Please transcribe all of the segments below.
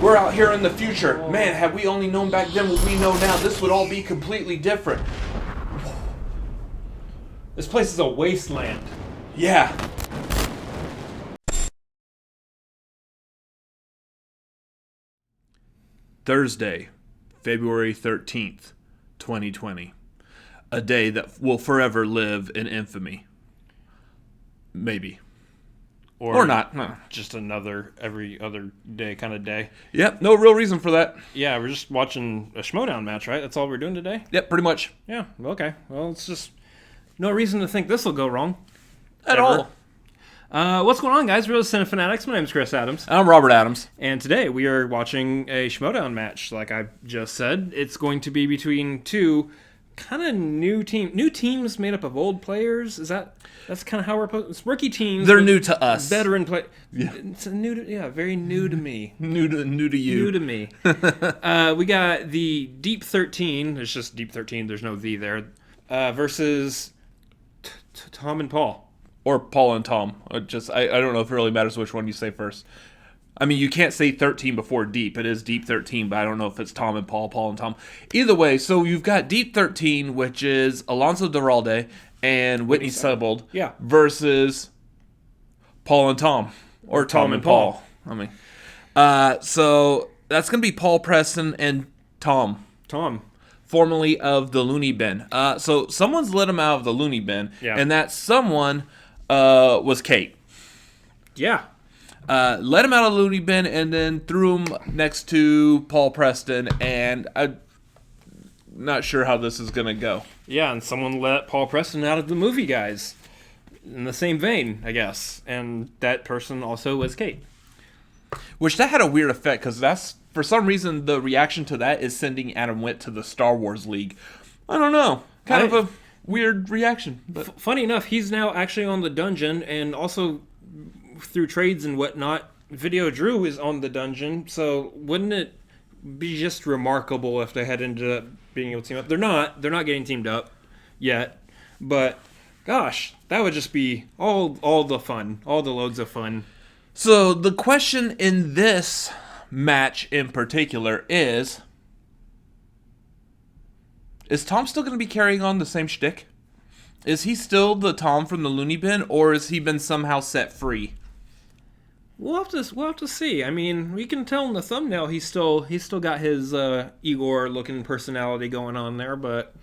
we're out here in the future. Man, had we only known back then what we know now, this would all be completely different. This place is a wasteland. Yeah. Thursday, February 13th, 2020. A day that will forever live in infamy. Maybe. Or not. No. Just another every other day kind of day. Yep, no real reason for that. Yeah, we're just watching a Schmoedown match, right? That's all we're doing today? Yep, pretty much. Yeah, okay. Well, it's just no reason to think this will go wrong. At all. What's going on, guys? We're the Cinefanatics. My name's Chris Adams. I'm Robert Adams. And today we are watching a Schmoedown match. Like I just said, it's going to be between two kind of new teams made up of old players. That's kind of how it's rookie teams. They're new to us. Veteran play. Yeah. It's very new to me. New to you. New to me. We got the Deep 13. It's just Deep 13. There's no the there. Versus Tom and Paul. Or Paul and Tom. I don't know if it really matters which one you say first. I mean, you can't say 13 before Deep. It is Deep 13, but I don't know if it's Tom and Paul, Paul and Tom. Either way, so you've got Deep 13, which is Alonso Duralde and Whitney Seibold. Yeah. Versus Paul and Tom. Or Tom and Paul. I mean, so that's going to be Paul Preston and Tom. Formerly of the Looney Bin. So someone's let him out of the Looney Bin, and that someone was Kate. Yeah. Let him out of the Looney Bin and then threw him next to Paul Preston, and I'm not sure how this is going to go. Yeah, and someone let Paul Preston out of the Movie Guys in the same vein, I guess. And that person also was Kate. Which that had a weird effect, because that's, for some reason, the reaction to that is sending Adam Witt to the Star Wars League. I don't know. Kind of a weird reaction. But funny enough, he's now actually on the Dungeon, and also through trades and whatnot, Video Drew is on the Dungeon, so wouldn't it be just remarkable if they had ended up being able to team up? They're not getting teamed up yet, but gosh, that would just be all the fun, all the loads of fun. So the question in this match in particular is Tom still going to be carrying on the same shtick? Is he still the Tom from the Looney Bin, or has he been somehow set free? We'll have to see. I mean, we can tell in the thumbnail he's still got his Igor-looking personality going on there, but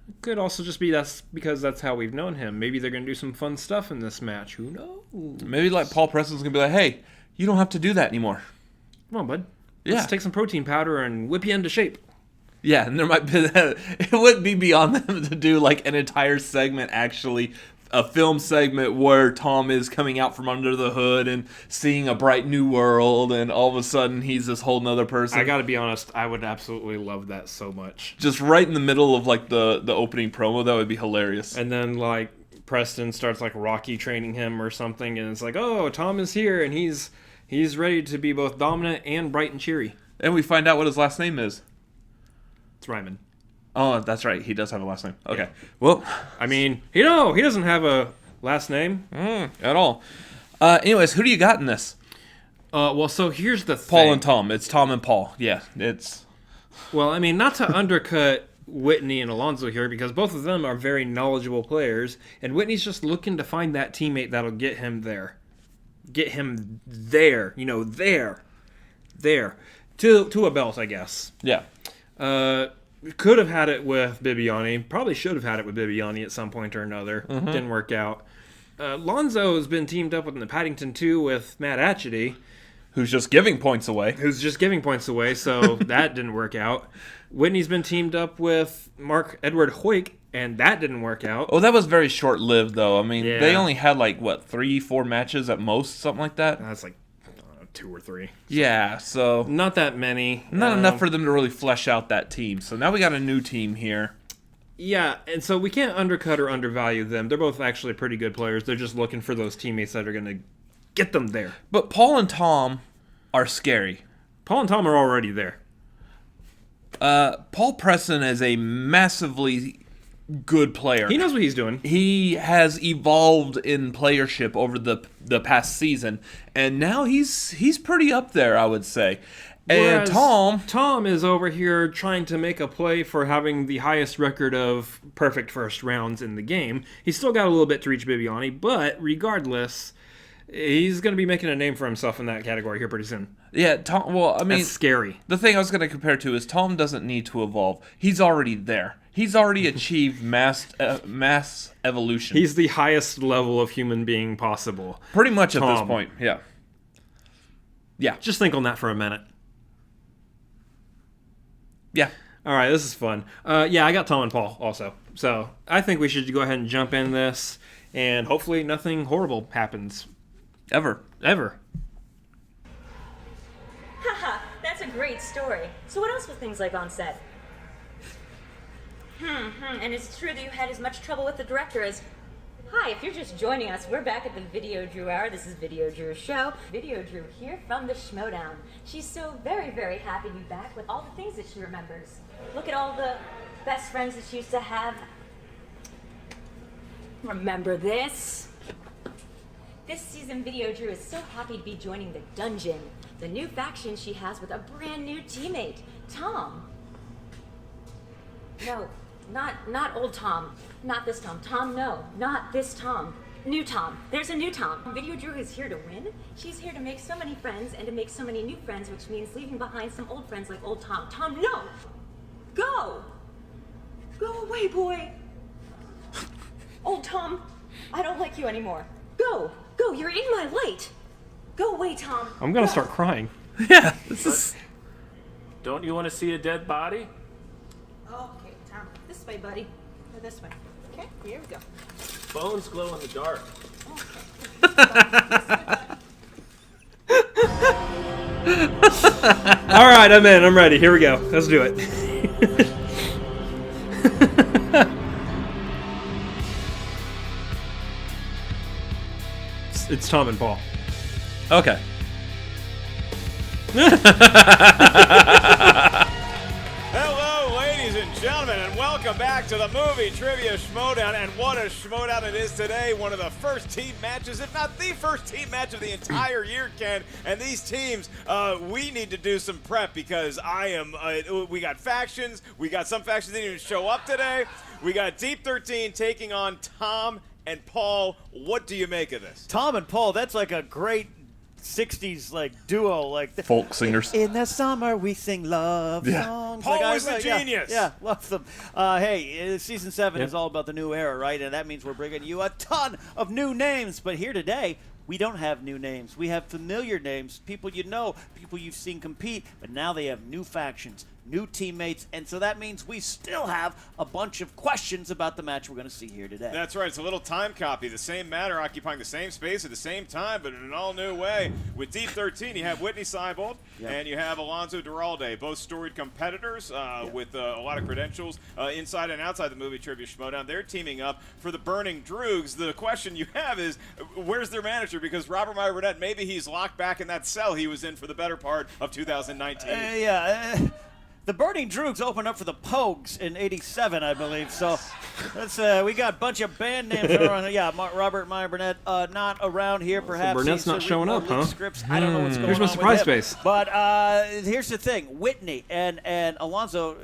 it could also just be that's because that's how we've known him. Maybe they're going to do some fun stuff in this match. Who knows? Maybe like Paul Preston's going to be like, hey, you don't have to do that anymore. Come on, bud. Yeah. Let's take some protein powder and whip you into shape. Yeah, and there might be that. It wouldn't be beyond them to do like an entire segment, actually, a film segment where Tom is coming out from under the hood and seeing a bright new world, and all of a sudden he's this whole nother person. I gotta be honest, I would absolutely love that so much. Just right in the middle of like the opening promo, that would be hilarious. And then like Preston starts like Rocky training him or something, and it's like, oh, Tom is here, and he's ready to be both dominant and bright and cheery. And we find out what his last name is. It's Ryman. Oh, that's right. He does have a last name. Okay. Yeah. Well, I mean, he doesn't have a last name at all. Anyways, who do you got in this? Well, so here's the thing. Paul and Tom. It's Tom and Paul. Yeah, it's... Well, I mean, not to undercut Whitney and Alonso here, because both of them are very knowledgeable players, and Whitney's just looking to find that teammate that'll get him there. Get him there. You know, there. To a belt, I guess. Yeah. Could have had it with Bibiani. Probably should have had it with Bibiani at some point or another. Mm-hmm. Didn't work out. Lonzo has been teamed up in the Paddington 2 with Matt Atchity. Who's just giving points away. So that didn't work out. Whitney's been teamed up with Mark Edward Hoyk, and that didn't work out. Oh, that was very short-lived, though. I mean, They only had, 3-4 matches at most, something like that? That's 2 or 3. Yeah, so... Not that many. Not enough for them to really flesh out that team. So now we got a new team here. Yeah, and so we can't undercut or undervalue them. They're both actually pretty good players. They're just looking for those teammates that are going to get them there. But Paul and Tom are scary. Paul and Tom are already there. Paul Preston is a massively good player. He knows what he's doing. He has evolved in playership over the past season, and now he's pretty up there, I would say. And Tom is over here trying to make a play for having the highest record of perfect first rounds in the game. He's still got a little bit to reach Bibiani, but regardless, he's going to be making a name for himself in that category here pretty soon. Yeah, Tom. Well, I mean, that's scary. The thing I was going to compare to is Tom doesn't need to evolve. He's already there. He's already achieved mass evolution. He's the highest level of human being possible. Pretty much at this point, yeah. Yeah. Just think on that for a minute. Yeah. All right, this is fun. Yeah, I got Tom and Paul also. So I think we should go ahead and jump in this, and hopefully nothing horrible happens. Ever. Haha, that's a great story. So what else was things like on set? And it's true that you had as much trouble with the director as... Hi, if you're just joining us, we're back at the Video Drew Hour. This is Video Drew's show. Video Drew here from the Schmoedown. She's so very, very happy to be back with all the things that she remembers. Look at all the best friends that she used to have. Remember this? This season, Video Drew is so happy to be joining the Dungeon, the new faction she has with a brand new teammate, Tom. No, not old Tom. Not this Tom. Tom, no. Not this Tom. New Tom. There's a new Tom. Video Drew is here to win. She's here to make so many friends and to make so many new friends, which means leaving behind some old friends like old Tom. Tom, no! Go! Go away, boy! Old Tom, I don't like you anymore. Go! Go! You're in my light! Go away, Tom. I'm gonna start crying. Yeah, this is... Don't you want to see a dead body? Okay, Tom. This way, buddy. Or this way. Okay, here we go. Bones glow in the dark. All right, I'm in. I'm ready. Here we go. Let's do it. It's Tom and Paul. Okay. Hello, ladies and gentlemen, and welcome back to the Movie Trivia Schmoedown. And what a Schmoedown it is today. One of the first team matches, if not the first team match of the entire year, Ken. And these teams, we need to do some prep because we got factions. We got some factions that didn't even show up today. We got Deep 13 taking on Tom and Paul. What do you make of this? Tom and Paul, that's like a great 60s like duo, like folk singers. In the summer we sing love songs. Paul like, was the genius. Yeah, love them. Hey, season 7 is all about the new era, right? And that means we're bringing you a ton of new names. But here today, we don't have new names. We have familiar names, people you know, people you've seen compete, but now they have new factions, new teammates, and so that means we still have a bunch of questions about the match we're going to see here today. That's right. It's a little time copy. The same matter occupying the same space at the same time, but in an all-new way. With Deep 13, you have Whitney Seibold and you have Alonso Duralde, both storied competitors with a lot of credentials inside and outside the Movie Trivia Schmoedown. They're teaming up for the Burning Droogs. The question you have is, where's their manager? Because Robert Meyer Burnett, maybe he's locked back in that cell he was in for the better part of 2019. The Burning Droogs opened up for the Pogues in '87, I believe. So that's we got a bunch of band names around. Yeah, Robert Meyer Burnett not around here. Perhaps so Burnett's not showing up, huh? Scripts. I don't know what's going Here's on. my surprise with him. face. But here's the thing: Whitney and Alonso,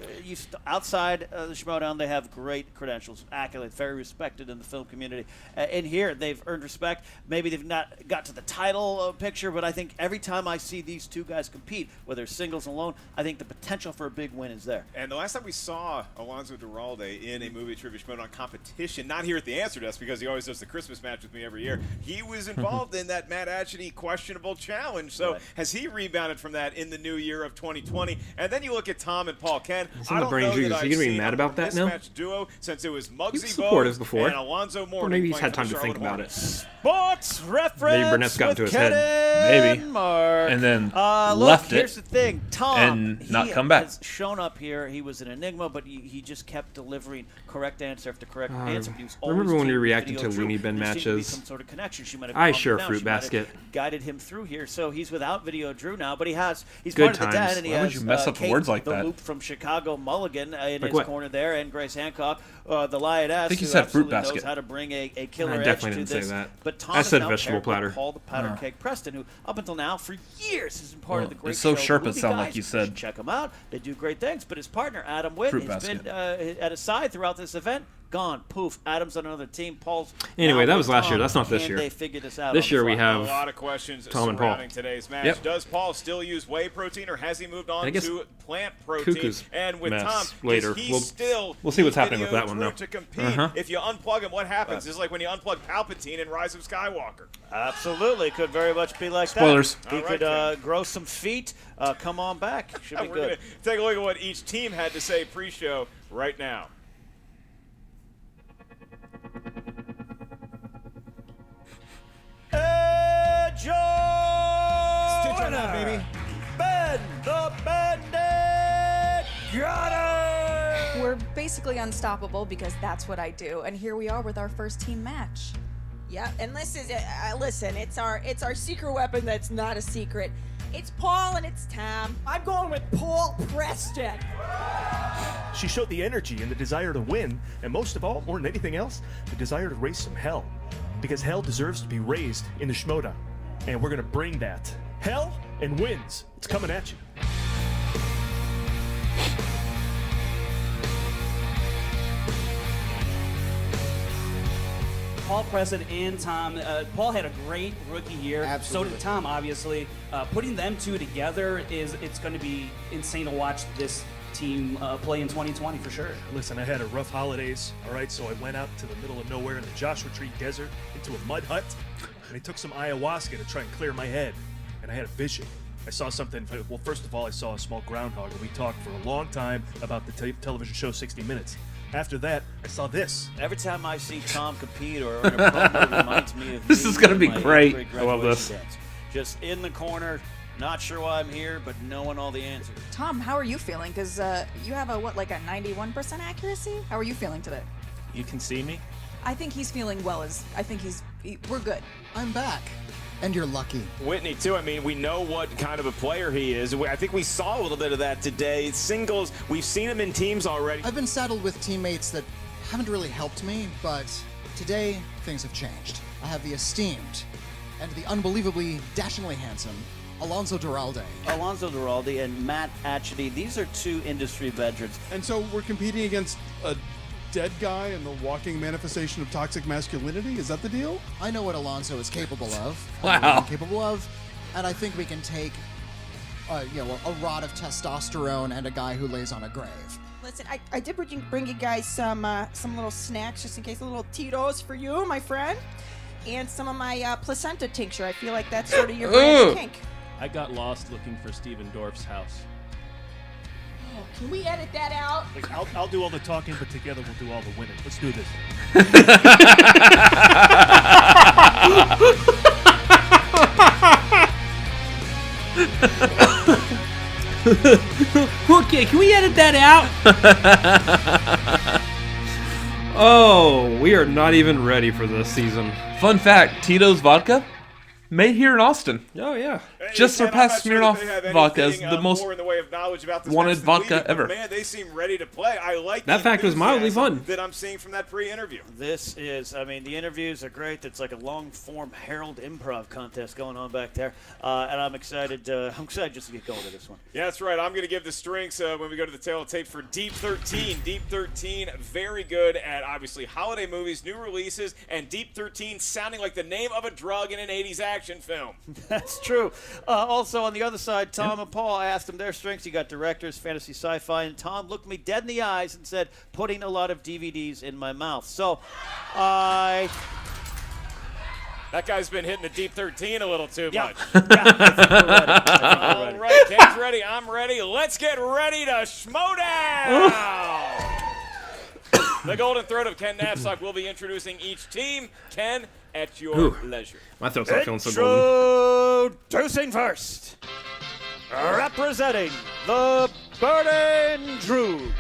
outside the Schmoedown, they have great credentials, accolades, very respected in the film community. In here, they've earned respect. Maybe they've not got to the title picture, but I think every time I see these two guys compete, whether it's singles alone, I think the potential for a big win is there. And the last time we saw Alonso Duralde in a Movie Trivia Schmoedown competition, not here at the Answer Desk because he always does the Christmas match with me every year, he was involved in that Matt Atchity questionable challenge. So has he rebounded from that in the new year of 2020? And then you look at Tom and Paul. Ken, I don't know that I've Is he gonna be seen mad about that now? mismatched duo since it was He was Muggsy supportive Bogues before. and Alonzo Mourning. Or maybe he's playing had for time the to think Charlotte about it. Hornets. Sports reference. Maybe Burnett's got into with his head. Ken Maybe. Mark. And then Look, left it here's the thing, Tom. and not he come back. has shown up here. He was an enigma, but he just kept delivering correct answer after correct answer. But he was always remember when we teamed with reacted to Video Looney Drew. Bin There seemed to be matches? some sort of connection. She might have I calmed share him down. Fruit She might have Basket. guided him through here. So he's without Video Drew now, but he's Good part of the times. den, and he Why would has you mess up Kate, words like the that? Loop from Chicago Mulligan in Like his what? corner there, and Grace Hancock, the lioness. I think you who said Fruit absolutely knows Basket. how to bring a killer I edge definitely to didn't say this. that. But Tom I is said now vegetable paired with platter. Paul the Powder Keg Preston, who up until now for years has been part of the great it's so show sharp it Movie sound Guys. like you said. should check them out. They do great things. But his partner Adam Witt Fruit has been Basket. at his side throughout this event. Gone, poof. Adam's on another team. Paul's Anyway, now that with was last Tom. year. That's not this Can year. They figure this out. This on the year we fly? have A lot of questions Tom and surrounding Paul. today's match. Yep. Does Paul still use whey protein, or has he moved on I guess to plant protein? Cuckoo's And with mess Tom, later. does he We'll- still we'll see what's need happening with Video that one, Drew though. to compete? Uh-huh. If you unplug him, what happens? It's like when you unplug Palpatine in Rise of Skywalker. Absolutely, could very much be like Spoilers. that. He All right, could then. grow some feet. Come on back. Should be We're good. going to take a look at what each team had to say pre-show right now. Edge Stitch on that, baby. Ben the Bandit got it! We're basically unstoppable because that's what I do. And here we are with our first team match. Yeah, and this is listen. It's our secret weapon. That's not a secret. It's Paul and it's Tom. I'm going with Paul Preston. She showed the energy and the desire to win, and most of all, more than anything else, the desire to raise some hell. Because hell deserves to be raised in the Schmoedown. And we're gonna bring that. Hell and wins. It's coming at you. Paul Preston and Tom. Paul had a great rookie year. Absolutely. So did Tom, obviously. Putting them two together it's going to be insane to watch this team play in 2020 for sure. Listen, I had a rough holidays, all right? So I went out to the middle of nowhere in the Joshua Tree Desert into a mud hut, and I took some ayahuasca to try and clear my head, and I had a vision. I saw something. Well, first of all, I saw a small groundhog, and we talked for a long time about the television show 60 Minutes. After that, I saw this. Every time I see Tom compete or in a promo, it reminds me of This me is gonna and be my great. eighth grade I love graduation this. dance. Just in the corner, not sure why I'm here, but knowing all the answers. Tom, how are you feeling? Because you have a 91% accuracy? How are you feeling today? You can see me? I think he's feeling well. We're good. I'm back. And you're lucky. Whitney, too. I mean, we know what kind of a player he is. I think we saw a little bit of that today. Singles, we've seen him in teams already. I've been saddled with teammates that haven't really helped me, but today things have changed. I have the esteemed and the unbelievably dashingly handsome Alonso Duralde. Alonso Duralde and Matt Atchity, these are two industry veterans. And so we're competing against a dead guy and the walking manifestation of toxic masculinity? Is that the deal? I know what Alonso is capable of. Wow. And I think we can take a rod of testosterone and a guy who lays on a grave. Listen, I did bring you guys some little snacks just in case, a little Tito's for you, my friend, and some of my placenta tincture. I feel like that's sort of your brand of kink. I got lost looking for Steven Dorff's house. Can we edit that out? Like, I'll do all the talking, but together we'll do all the winning. Let's do this. Okay, can we edit that out? Oh, we are not even ready for this season. Fun fact, Tito's vodka, made here in Austin. Oh, yeah. Just And I'm not surpassed sure Smirnoff if they have vodka as anything, the most more in the way of knowledge about this wanted match than vodka we do, but ever. Man, they seem ready to play. I like That the fact was mildly enthusiasm fun. that I'm seeing from that pre-interview. This is, the interviews are great. It's like a long-form Herald improv contest going on back there, and I'm excited. I'm excited just to get going to this one. Yeah, that's right. I'm going to give the strengths when we go to the tail of tape for Deep 13. Deep 13, very good at, obviously, holiday movies, new releases, and Deep 13 sounding like the name of a drug in an 80s action film. That's true. Also, on the other side, Tom and Paul, I asked them their strengths. You got directors, fantasy, sci-fi, and Tom looked me dead in the eyes and said, putting a lot of DVDs in my mouth. So, That guy's been hitting the Deep 13 a little too much. I think we're ready. All right, Ken's ready. I'm ready. Let's get ready to Schmoedown! The Golden Throat of Ken Knapsack will be introducing each team. Ken, at your leisure. My throat's not feeling so golden. Introducing first, representing the Burning Drews,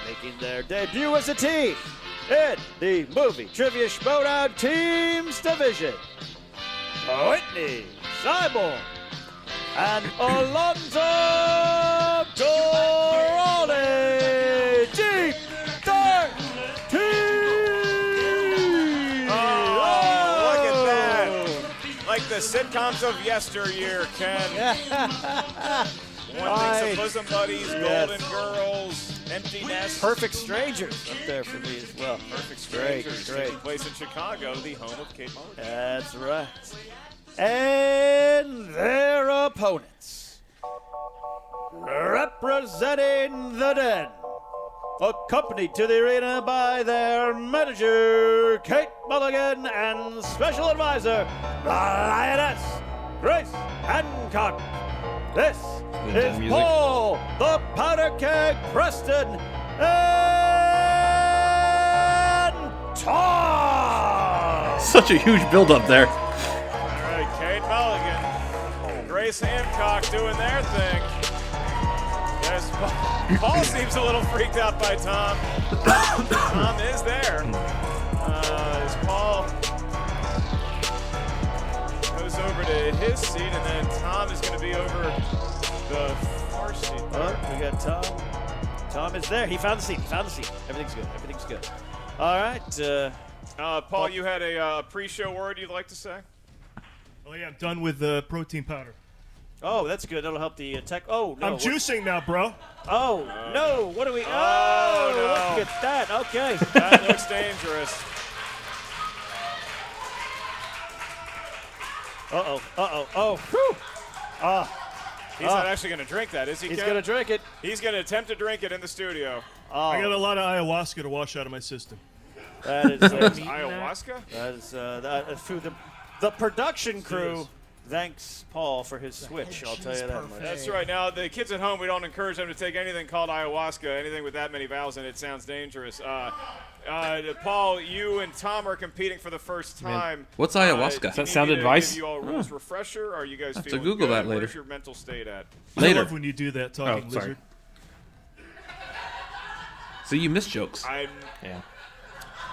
making their debut as a team in the movie Trivia Schmoedown Teams Division. Whitney Seibel and Alonzo Dorale. Deep 13. Oh, look at that. Like the sitcoms of yesteryear, Ken. One thinks of Bosom Buddies, Golden Girls, Empty Nest. Perfect Strangers up there for me as well. Perfect Strangers. Great. Taking place in Chicago, the home of Kate Mulligan. That's right. And their opponents, representing the Den, accompanied to the arena by their manager, Kate Mulligan, and special advisor, Lioness Grace Hancock. This is Paul, the Powder Keg Preston, and Tom. Such a huge build-up there. All right, Kate Mulligan, Grace Hancock doing their thing. There's Paul seems a little freaked out by Tom. Tom is there. As Paul goes over to his seat, and then Tom is going to be over the far seat. Oh, we got Tom. Tom is there. He found the seat. Everything's good. All right. Paul, you had a pre-show word you'd like to say? Oh yeah, I'm done with the protein powder. Oh, that's good. That'll help the tech. Oh, no. I'm juicing now, bro. Oh, no. What do we... Oh, no. Look at that. Okay. That looks dangerous. Uh-oh. Oh, whew. He's not actually going to drink that, is he, He's Ken? going to drink it. He's going to attempt to drink it in the studio. I got a lot of ayahuasca to wash out of my system. That is ayahuasca? That is through the production crew. Thanks, Paul, for his switch. I'll tell you that much. That's right. Now, the kids at home, we don't encourage them to take anything called ayahuasca. Anything with that many vowels in it sounds dangerous. Paul, you and Tom are competing for the first time. What's ayahuasca? Does that sound advice? Give you all a rules refresher? Or are you guys I have to feeling Google good? that later. Where's your mental state at? Later. I love when you do that, talking lizard. So you miss jokes. Yeah.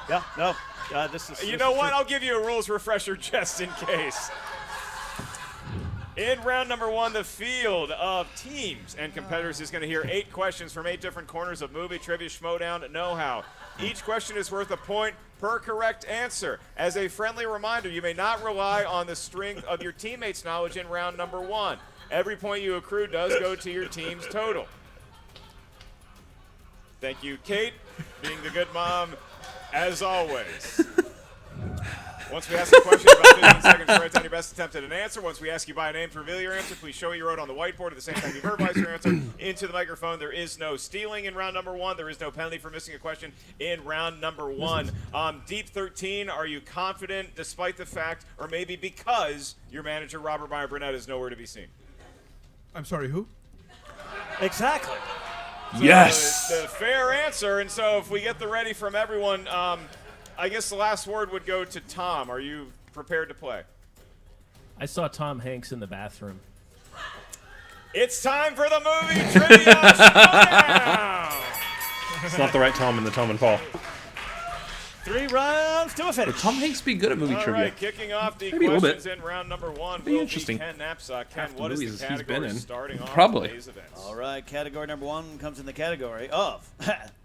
Yeah, no. This is. You know what? I'll give you a rules refresher just in case. In round number one, the field of teams and competitors is going to hear 8 questions from 8 different corners of movie trivia Schmoedown know-how. Each question is worth a point per correct answer. As a friendly reminder, you may not rely on the strength of your teammates' knowledge in round number one. Every point you accrue does go to your team's total. Thank you, Kate, being the good mom, as always. Once we ask a question, about 15 seconds to write down your best attempt at an answer. Once we ask you by name to reveal your answer, please show what you wrote on the whiteboard. At the same time, you verbalize your answer into the microphone. There is no stealing in round number one. There is no penalty for missing a question in round number one. Deep 13, are you confident despite the fact, or maybe because, your manager, Robert Meyer Burnett, is nowhere to be seen? I'm sorry, who? Exactly. So Yes. The fair answer, and so if we get the ready from everyone, I guess the last word would go to Tom. Are you prepared to play? I saw Tom Hanks in the bathroom. It's time for the movie Trivia Schmoedown! It's not the right Tom in the Tom and Paul. 3 rounds to a finish. Would Tom Hanks be good at movie All trivia? right, kicking off the Maybe a little questions bit. in round number one Be will interesting. be Ken Knapsack. Ken, Half the what is movies the he's been category in. starting off Probably. today's events? All right, category number one comes in the category of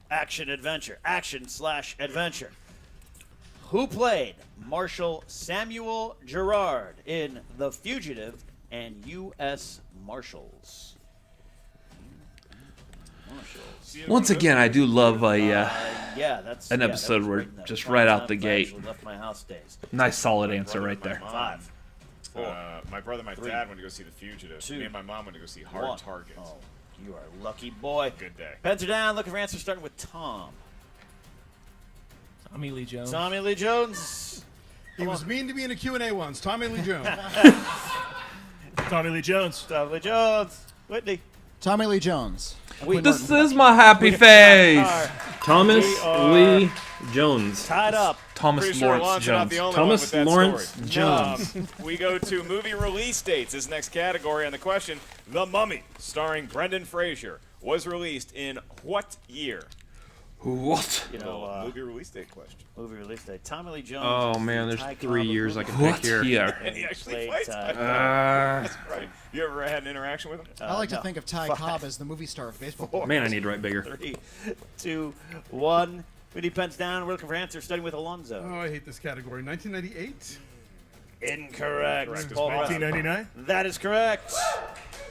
action-adventure. Action/adventure. Who played Marshal Samuel Gerard in The Fugitive and U.S. Marshals? Once again, I do love a an episode where just right out the gate. Left my house days. Nice solid answer right there. 5. 4. My brother and my 3. dad went to go see The Fugitive. 2. Me and my mom went to go see Hard 1. Target. Oh, you are a lucky boy. Good day. Pens are down. Looking for answers starting with Tom. Tommy Lee Jones. Tommy Lee Jones. He was mean to me in a Q&A once. Tommy Lee Jones. Tommy Lee Jones. Tommy Lee Jones. Whitney. Tommy Lee Jones. This is my happy face. Thomas Lee Jones. Tied up. Thomas Pretty sure Lawrence Alonzo not Jones. the only Thomas one with that Lawrence story. Jones. We go to movie release dates. This next category on the question. The Mummy, starring Brendan Fraser, was released in what year? What? You know, movie release date question. Movie release date. Tommy Lee Jones. Oh is man, the there's Ty 3 Cobb years of I can movie pick here. year? And he actually played plays Ty. That's right. You ever had an interaction with him? I like to no. think of Ty Cobb as the movie star of baseball. Man, I need to write bigger. 3, 2, 1. Whitney pens down. We're looking for answers, starting with Alonzo. Oh, I hate this category. 1998? Incorrect. Correct. Paul Rudd. 1999? That is correct.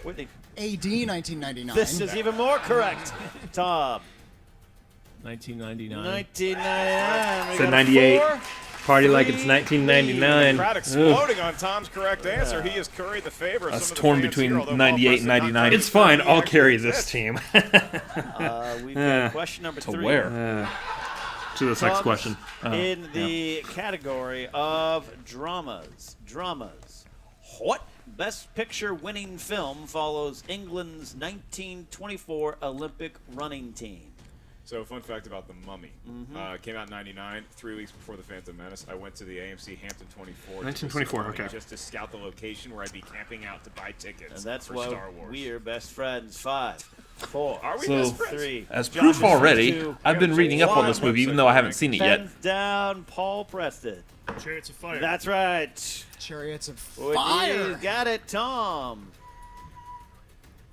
Whitney. AD 1999. This is even more correct. Tom. 1999. 1999. We Said got a 98. 4. Party like it's 1999. Crowd exploding on Tom's correct answer. He has curried the favor of That's some of the torn fans between here, although 98 and Paul Preston 99. not It's fine. confident I'll he carry actually this exists. team. We've got question number 3. To where? To this next Comes question. in the category of dramas. What Best Picture winning film follows England's 1924 Olympic running team? So, fun fact about The Mummy. Came out in 99, 3 weeks before The Phantom Menace. I went to the AMC Hampton 24. 1924, okay. Just to scout the location where I'd be camping out to buy tickets And that's for why Star Wars. we are best friends. 5, 4. Are we So, best friends? 3. As Josh proof is already, 2. I've been reading up on this movie, even though I haven't seen it yet. Pens down, Paul Preston. Chariots of Fire. That's right. Chariots of Whitney Fire. got it, Tom.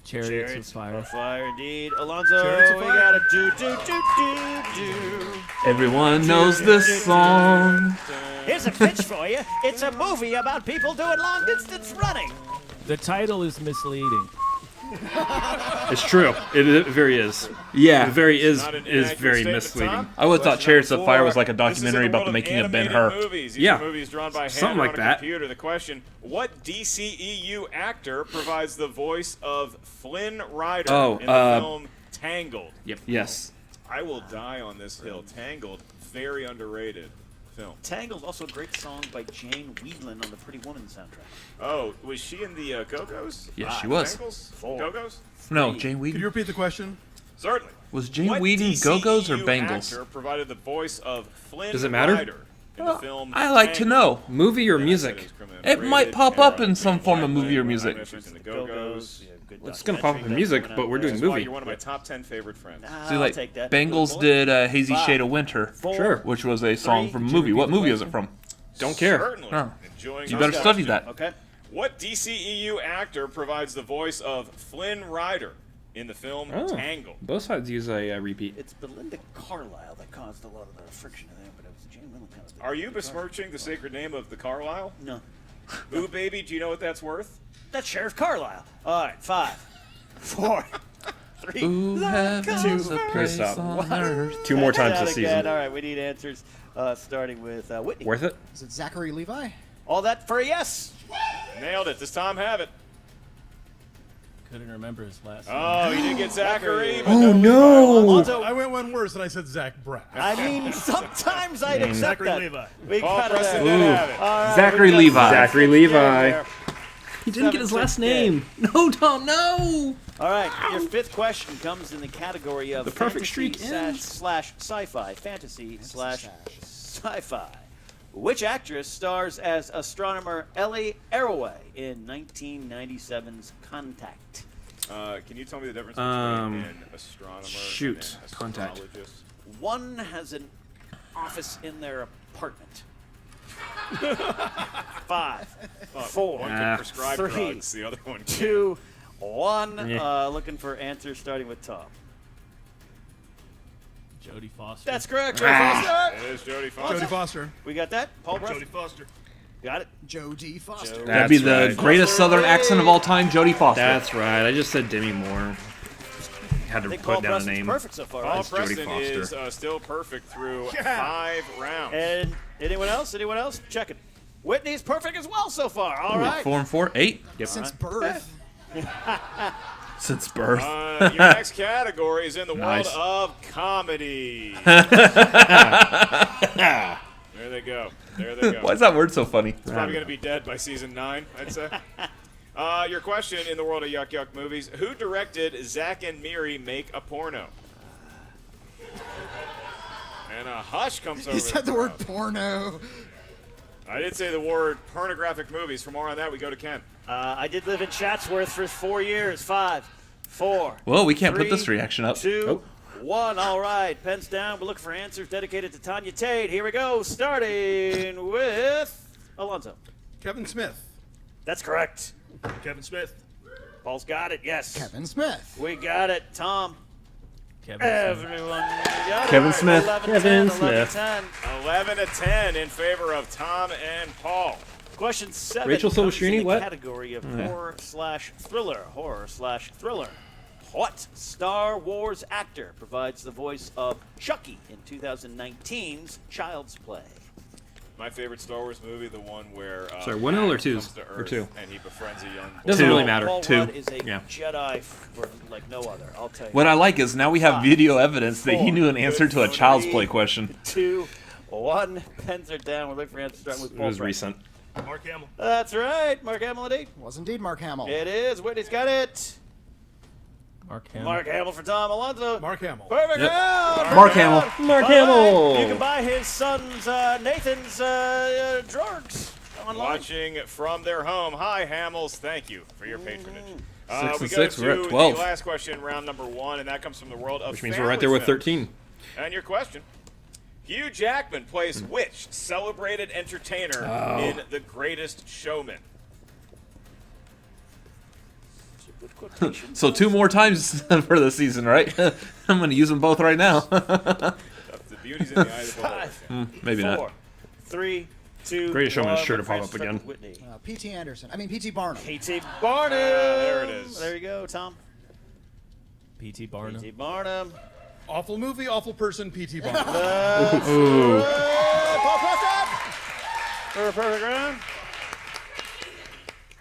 Chariots of Fire. Fire, indeed. Alonzo, Chariots of we Fire. got a do. Everyone knows this song. Here's a pitch for you. It's a movie about people doing long distance running. The title is misleading. It's true. It very is. Yeah. It very is Not an is inaccurate very statement, misleading. Tom. I would have thought Question Chariots number of Fire was 4. like a This is in documentary the about world the of making of Ben animated Hur. Movies. These Yeah. are movies drawn by hand Something like on a that. computer. The question: what DCEU actor provides the voice of Flynn Rider in the film Tangled? Yep. Yes. I will die on this hill. Tangled, very underrated film. Tangled, also a great song by Jane Whelan on the Pretty Woman soundtrack. Oh, was she in the Go-Go's? Yes, she was. Bangles? 4. Go-Go's? No, Jane Could Whedon. you repeat the question? Certainly. Was Jane What Whedon DCEU Go-Go's or Bangles? actor provided the voice of Flynn Does it matter? Rider in the film I like to Tangled? know. Movie or music? It might pop up in some form of movie or music. In the Go-Go's. It's gonna pop up in music, but we're doing That's why movie. you're one of my top 10 favorite friends. See, I'll like take that. Bangles did Hazy Shade of Winter, 4, Sure. which was a song 3. from a movie. What movie is it from? Don't care. Certainly. Oh. Enjoying You this better study question. that. Okay. What DCEU actor provides the voice of Flynn Rider in the film Tangled? Both sides use a repeat. It's Belinda Carlisle that caused a lot of the friction there, but it was Jane Whelan kind of. Are you besmirching the sacred name of the Carlisle? No. Ooh, baby, do you know what that's worth? That's Sheriff Carlisle. All right, 5, 4, 3. Ooh, heaven's a place Stop. on earth. 2 more times That this again. season. All right, we need answers, starting with Whitney. Worth it? Is it Zachary Levi? All that for a yes. Nailed it. Does Tom have it? Couldn't remember his last name. Oh, you did get Zachary. but Oh, Levi. no. Alonzo, I went one worse and I said Zach Braff. I mean, sometimes I'd accept Zachary that. Levi. We Paul got Preston it. did have it. All right, Zachary we got Levi. Zachary Levi. there. He didn't get his 7-6 last dead. name. No, Tom, no. All right, your 5th question comes in the category of The perfect fantasy streak ends. slash sci-fi. Fantasy slash sci-fi. Which actress stars as astronomer Ellie Arroway in 1997's Contact? Can you tell me the difference between an astronomer shoot, and an Contact. astrologist? One has an office in their apartment. 5, 4, One can prescribe 3, drugs, the other one can't. 2, 1. Yeah. Looking for answers starting with Tom. Jodie Foster. That's correct. Jodie Foster. It is Jodie Foster. Jodie Foster. We got that? Paul Jodie Preston. Foster. Got it. Jodie Foster. That'd be the right. greatest Southern accent of all time, Jodie Foster. That's right. I just said Demi Moore. Had I to think put Paul down a Preston's name. perfect so far. Paul Right? Jodie Preston Foster. is still perfect through 5 rounds. And anyone else? Anyone else? Check it. Whitney's perfect as well so far. All right. 4 and 4, 8 Since birth. since birth. Your next category is in the Nice. world of comedy. There they go. There they go. Why is that word so funny? It's probably going to be dead by season 9, I'd say. Your question in the world of Yuck Yuck movies. Who directed Zack and Miri Make a Porno? And and a hush comes over. He said the word crowd. porno. I did say the word pornographic movies. For more on that, we go to Ken. I did live in Chatsworth for 4 years. 5, 4. Well, we can't put 3, this reaction up. 2, 1. All right, pens down. We're looking for answers dedicated to Tanya Tate. Here we go, starting with Alonzo. Kevin Smith. That's correct. Kevin Smith. Paul's got it. Yes. Kevin Smith. We got it. Tom. Kevin Smith. Everyone got Kevin it. Smith. 11, Kevin 10, 11, Smith. 10. 11 to 10 in favor of Tom and Paul. Question 7. Rachel comes Silverstream, in the what? category of horror/thriller. Horror/thriller. What Star Wars actor provides the voice of Chucky in 2019's Child's Play? My favorite Star Wars movie, the one where Sorry, 1 L or Han 2? comes to Or Earth 2? and he befriends a young boy. Doesn't really matter. Paul 2. Rudd is a Yeah. Jedi for like no other. I'll tell you. What I like is now we have 5, video evidence that he 4, knew an answer to a Child's 3, Play question. 2, 1. Pens are down. We're looking for answers starting with It Paul. was Rudd. recent. Mark Hamill. That's right. Mark Hamill indeed. Was indeed Mark Hamill. It is. Whitney's got it. Mark Hamill. Mark Hamill for Tom. Alonzo. Mark Hamill. Perfect Yep. round. Mark Hamill. Mark All right. Hamill. You can buy his son's Nathan's drugs online. Watching from their home. Hi, Hamills. Thank you for your patronage. 6 we and go 6, to we're at 12. the last question, round number 1, and that comes from the world of Which means we're right there with family 13. films. And your question. Hugh Jackman plays which celebrated entertainer in The Greatest Showman? So 2 more times for the season, right? I'm going to use them both right now. The beauty's in the eye of the beholder. Maybe 4, not. 3, 2. Greatest Showman is 1. sure to pop Francis up again. Whitney. P.T. Anderson. I mean, P.T. Barnum. P.T. Barnum. there it is. There you go, Tom. P.T. Barnum. P.T. Barnum. Awful movie, awful person, P.T. Barnum. Paul Preston. For a perfect round.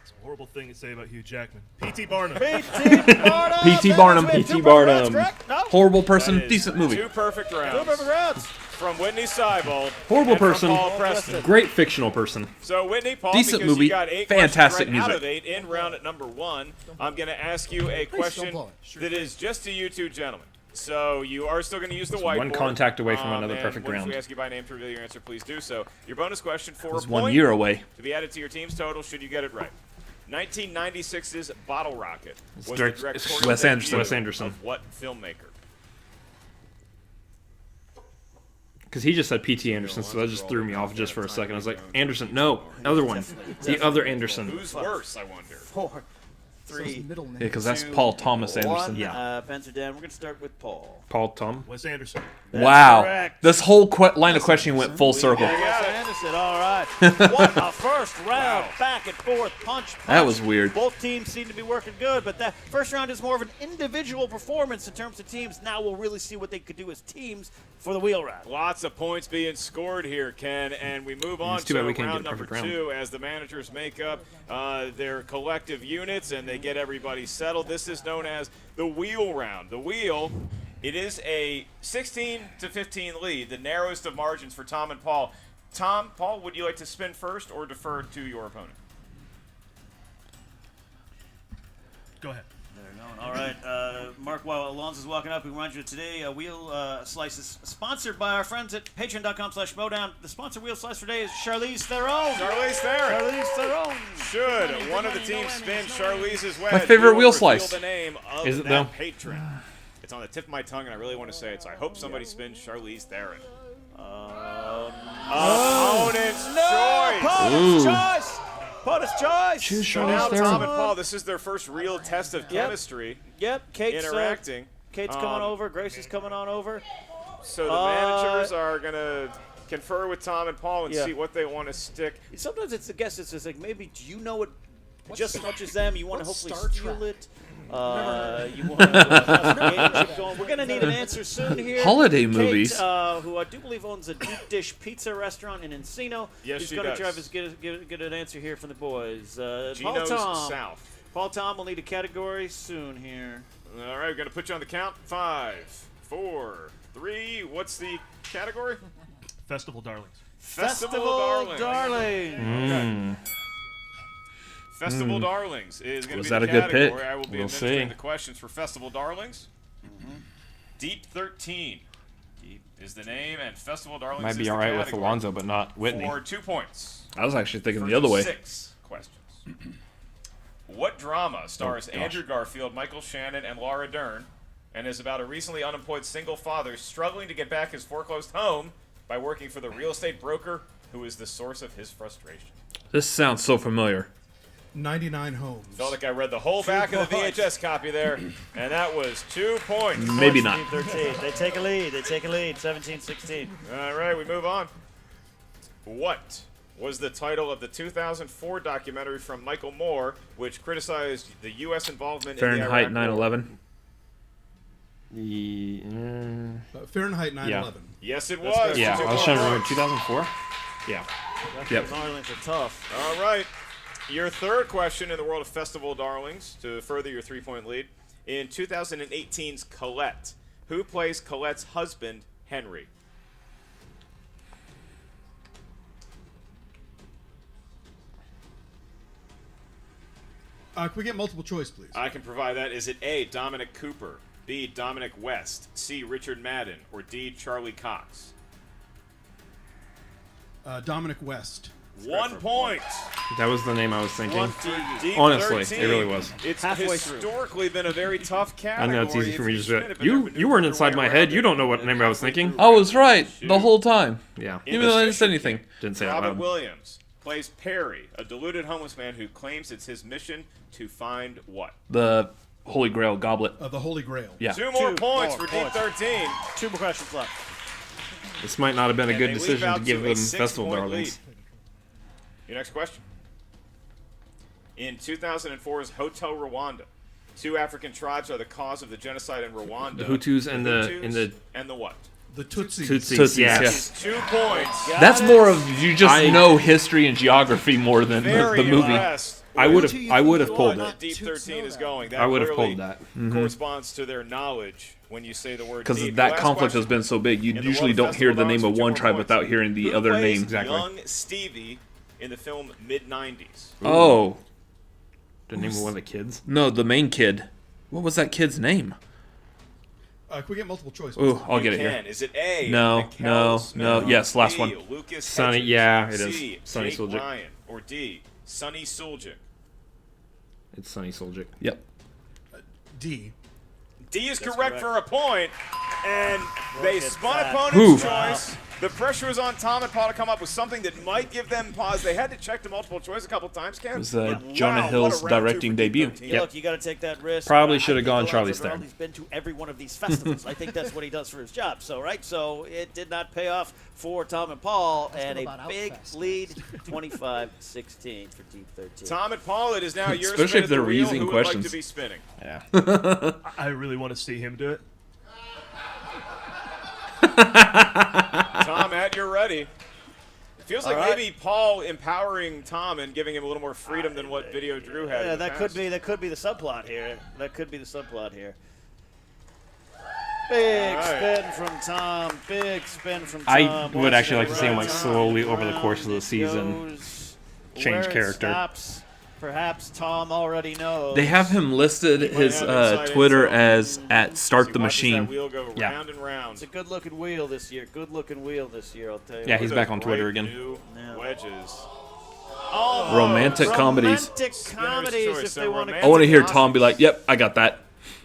It's a horrible thing to say about Hugh Jackman. P.T. Barnum. P.T. Barnum. P.T. Barnum. P.T. P.T. Barnum. No? Horrible person, That is decent movie. 2 perfect rounds. 2 perfect rounds. From Whitney Seibold. Horrible and from person. Paul Preston. Great fictional person. So Whitney, Paul, Decent because movie, you got 8 fantastic questions right out music. of 8 in round at number 1, I'm going to ask you a question blow that is just to you two gentlemen. So you are still going to use the It's whiteboard. one contact away from another and perfect If round. we ask you by name to reveal your answer, please do so. Your bonus question for It's a 1 point year away. to be added to your team's total should you get it right. 1996's Bottle Rocket was the direct- directorial Wes Anderson. debut Wes Anderson. of what filmmaker? Because he just said P.T. Anderson, so that just threw me off just for a second. I was like, Anderson, no, other one. The other Anderson. Who's worse, I wonder? 4, So his 3, middle name. Yeah, because that's 2, Paul Thomas 1. Anderson. Yeah. Pens are down. We're going to start with Paul. Paul Tom. Wes Anderson. Wow. correct. This whole line of questioning went full circle. Wes Anderson, all right. What a first round, back and forth, punch. That was weird. Both teams seem to be working good, but that first round is more of an individual performance in terms of teams. Now we'll really see what they could do as teams for the wheel round. Lots of points being scored here, Ken, and we move on It's too to bad we can't round get a number perfect 2 as the managers make up their collective units and they get everybody settled. This is known as the wheel round. The wheel, it is a 16 to 15 lead, the narrowest of margins for Tom and Paul. Tom, Paul, would you like to spin first or defer to your opponent? Go ahead. All right, Mark, while Alonzo's walking up, we remind you today Wheel Slice is sponsored by our friends at patreon.com/Schmoedown. The sponsor Wheel Slice for today is Charlize Theron. Charlize Theron. Charlize Theron. Should one of the teams spin Charlize's wedge? My favorite we wheel will slice. reveal the name of Is it, that though? patron. It's on the tip of my tongue, and I really want to say it, so I hope somebody spins Charlize Theron. Opponent's choice. Opponent's choice. Opponent's choice. Choose So now Charlize Tom Theron. and Paul, this is their first real test of chemistry. Yep, Kate's interacting. Kate's coming over. Grace is coming on over. So the managers are going to confer with Tom and Paul and Yeah. see what they want to stick. Sometimes it's the guess. It's just like maybe do you know it just as much as them? You want to what's hopefully Star steal Trek? it. You want to going. We're going to need an answer soon here. Holiday Kate, movies. who I do believe owns a deep dish pizza restaurant in Encino. Yes, is she going to does. try to get an answer here from the boys. Paul Gino's Tom. South. Paul Tom will need a category soon here. All right, we're going to put you on the count. 5, 4, 3. What's the category? Festival Darlings. Festival Darling. Festival Darlings is going to Was be that the a good category. pick? I will be We'll administering see. the questions for Festival Darlings. Deep 13 is is the name, and Festival Darlings Might is be the all right with category. Alonzo, but not Whitney. For 2 points. I was actually thinking For the other way. 6 questions. What drama stars gosh. Andrew Garfield, Michael Shannon, and Laura Dern, and is about a recently unemployed single father struggling to get back his foreclosed home by working for the real estate broker who is the source of his frustration? This sounds so familiar. 99 Homes. Felt like I read the whole back of the VHS copy there, and that was 2 points. Maybe not. Team 13. They take a lead. 17-16. All right, we move on. What was the title of the 2004 documentary from Michael Moore, which criticized the U.S. involvement Fahrenheit in the Iraq War? 9/11. Fahrenheit 9/11. Yes, it That's was. correct. Yeah, I was trying to remember 2004. Yeah. Yep. Darlings are tough. All right. Your third question in the world of Festival Darlings, to further your 3-point lead. In 2018's Colette, who plays Colette's husband, Henry? Can we get multiple choice, please? I can provide that. Is it A, Dominic Cooper, B, Dominic West, C, Richard Madden, or D, Charlie Cox? Dominic West. 1 point. That was the name I was thinking. Deep Honestly, 13. it really was. It's Halfway historically been a very tough I category. know it's easy for me to just be spin like, it, but never you weren't maneuver inside your my way head. around You it. don't know what name I was thinking. I was right the whole time. Yeah. Even though I didn't say anything. Didn't say it out Robin loud. Williams plays Perry, a deluded homeless man who claims it's his mission to find what? The Holy Grail goblet. Of the Holy Grail. Yeah. 2 more points more for Deep points. 13. 2 more questions left. This might not have been a And good they leave decision out to give to a them Festival 6-point Darlings. lead. Your next question. In 2004's Hotel Rwanda, 2 African tribes are the cause of the genocide in Rwanda. The Hutus and Hutus and the what? The Tutsis. Tutsis, yes. It's 2 points. That's more of you just know history and geography more than Very the movie. impressed. I would have pulled Where it. Deep 13 is going. That I would have clearly pulled that. corresponds to their knowledge when you say the word Because deep. that Last conflict question. has been so big, you In the usually World don't hear the Festival name of Darlings for one 2 tribe more without points. hearing the Who other plays name. Exactly. Young Stevie in the film Mid-90s. Oh. The name of one of the kids? No, the main kid. What was that kid's name? Can we get multiple choice? Ooh, I'll get You it here. can. Is it A? No, Mikkel no, Smith, no. Yes, last B, one. Lucas Sonny, Hedges, yeah, it is. C, Sonny Jake Suljic. Ryan, or D, Sonny Suljic. It's Sonny Suljic. Yep. D. D is That's correct correct. for a point, and they Look at spun that. opponent's Whew. choice. The pressure was on Tom and Paul to come up with something that might give them pause. They had to check the multiple choice a couple times, Ken. It was But Jonah wow, Hill's what a round 2 directing for Deep debut. 13. Yeah, look, you got to take that risk. Probably I should have think gone Alonzo Charlie Stern. Duralde's been to every one of these festivals. I think that's what he does for his job. So, right? So it did not pay off for Tom and Paul, and about a big Outfest. lead, 25-16 for Deep 13. Tom and Paul, it is now your Especially spin if at the they're wheel. using Who would questions. like to be spinning? Yeah. I really want to see him do it. Tom, at your ready. It feels like All right. maybe Paul empowering Tom and giving him a little more freedom than what Video Drew had. Yeah, in the that past. could be the subplot here. That could be the subplot here. Big spin from Tom. Big spin from Tom. I would actually like to see him like Tom slowly over the around course of the it season goes. change Where it character. stops, perhaps Tom already knows. They have him listed his have inside Twitter info. as at Start He the watches that Machine. wheel go Yeah. round and round. It's a good-looking wheel this year. Good-looking wheel this year, I'll tell you. Yeah, he's With back a on Twitter great again. new Yeah. wedges. Oh, Romantic comedies. Romantic Spinner's comedies, choice. if So they want to. I want to hear romantic Tom be like, "Yep, I got that."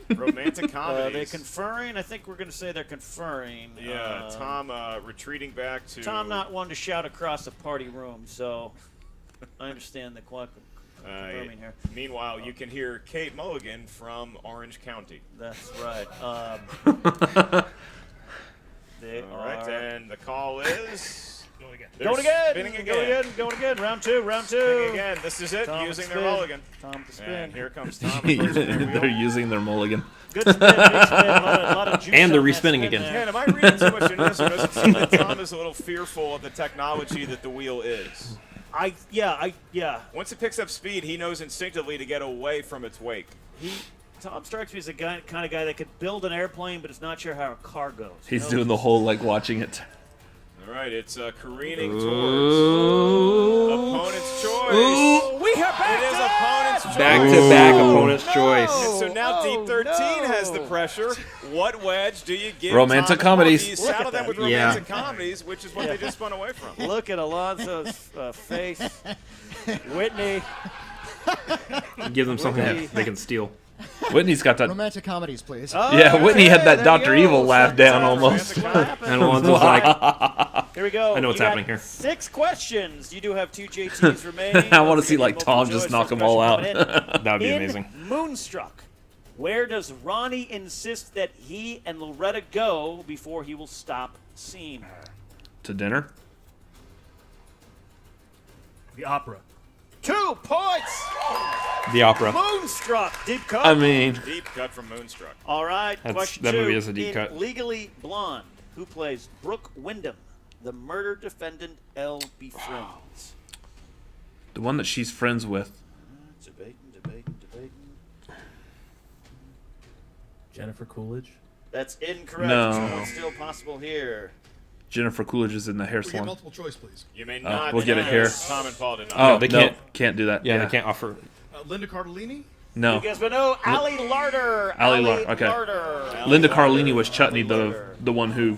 Romantic Are comedies. they conferring? I think we're going to say they're conferring. Yeah, Tom retreating back to. Tom not one to shout across a party room, so I understand the confirming here. Meanwhile, you can hear Kate Mulligan from Orange County. That's right. They All right, are and the call is. Going again. They're going again. Spinning again. Going again. Going again. Round two. Spinning again. This is it. Tom using to their spin. mulligan. Tom to spin. And here comes Tom. First spin They're wheel. using their mulligan. Good spin. Big spin. A lot of juice And they're on that respinning spin again. there. Man, am I reading too much into this, or does it seem that Tom is a little fearful of the technology that the wheel is? Yeah. Once it picks up speed, he knows instinctively to get away from its wake. Tom strikes me as the kind of guy that could build an airplane, but is not sure how a car goes. He's doing the whole like watching it. All right, it's careening Ooh. towards opponent's choice. Ooh, wee! We have It is opponent's choice. Back-to-back opponent's choice. And so now Deep 13 has the pressure. What wedge do you give? Romantic Tom and Paul? comedies. Do you saddle them with Yeah. romantic comedies, which is what they just spun away from? Look at Alonso's face. Whitney. Give them something that they can steal. Whitney's got that. Romantic comedies, please. Oh, Yeah, Whitney had that there Dr. you Evil go. laugh down Sometimes almost. romantic And Alonso's like, Here we go. I know what's You got happening here. 6 questions. You do have 2 JTs remaining. I wanna see, Don't like, forget Tom multiple just choice. knock First them all question out. coming in. That would be In amazing. Moonstruck, where does Ronnie insist that he and Loretta go before he will stop seeing her? To dinner? The opera. 2 points. The opera. Moonstruck. Deep cut. I mean, Deep cut from Moonstruck. All right. Question that 2. movie is a deep in cut. Legally Blonde, who plays Brooke Wyndham, the murder defendant Elle befriends? the one that she's friends with. Debating. Jennifer Coolidge. That's incorrect. No. It's still possible here. Jennifer Coolidge is in the hair We get salon. multiple choice, please. You may not. we'll get it here. Tom and Paul did not. Oh, they no, can't. do that. Yeah, they can't offer. Linda Cardellini? No. You guys but no. Ali Larder. Ali Larder, okay. Larder. Linda Carlini was Chutney, the one who,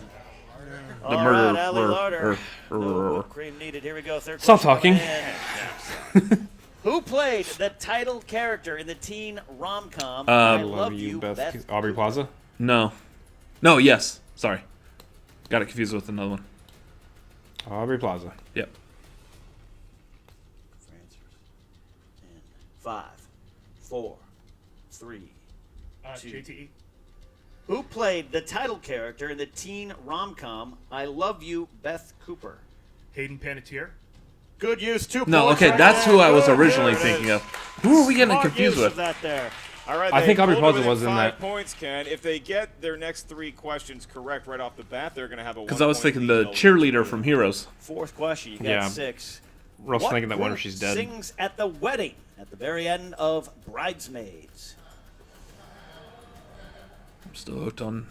the All murderer. right, Ali Larder. No or- whipped cream needed. Here we go. Third Stop question talking. coming in. Who played the title character in the teen rom-com I Love You, Beth? Aubrey Plaza. No, yes. Sorry. Got it confused with another one. Aubrey Plaza. Yep. In 5, 4, 3, 2. JTE. Who played the title character in the teen rom-com I Love You, Beth Cooper? Hayden Panettiere. Good use. 2 No, points okay, right that's there. who I was Good. originally There it thinking is. of. Who are we getting Smart confused use of with? that there. All right, I they think Aubrey pulled Plaza within was in 5 that. points, Ken. If they get their next 3 questions correct right off the bat, they're going to have a. Because I was 1-point thinking lead the over cheerleader from Heroes. 4th question. You got Yeah. 6. We're also What thinking that one group if she's dead. sings at the wedding at the very end of Bridesmaids? I'm still hooked on.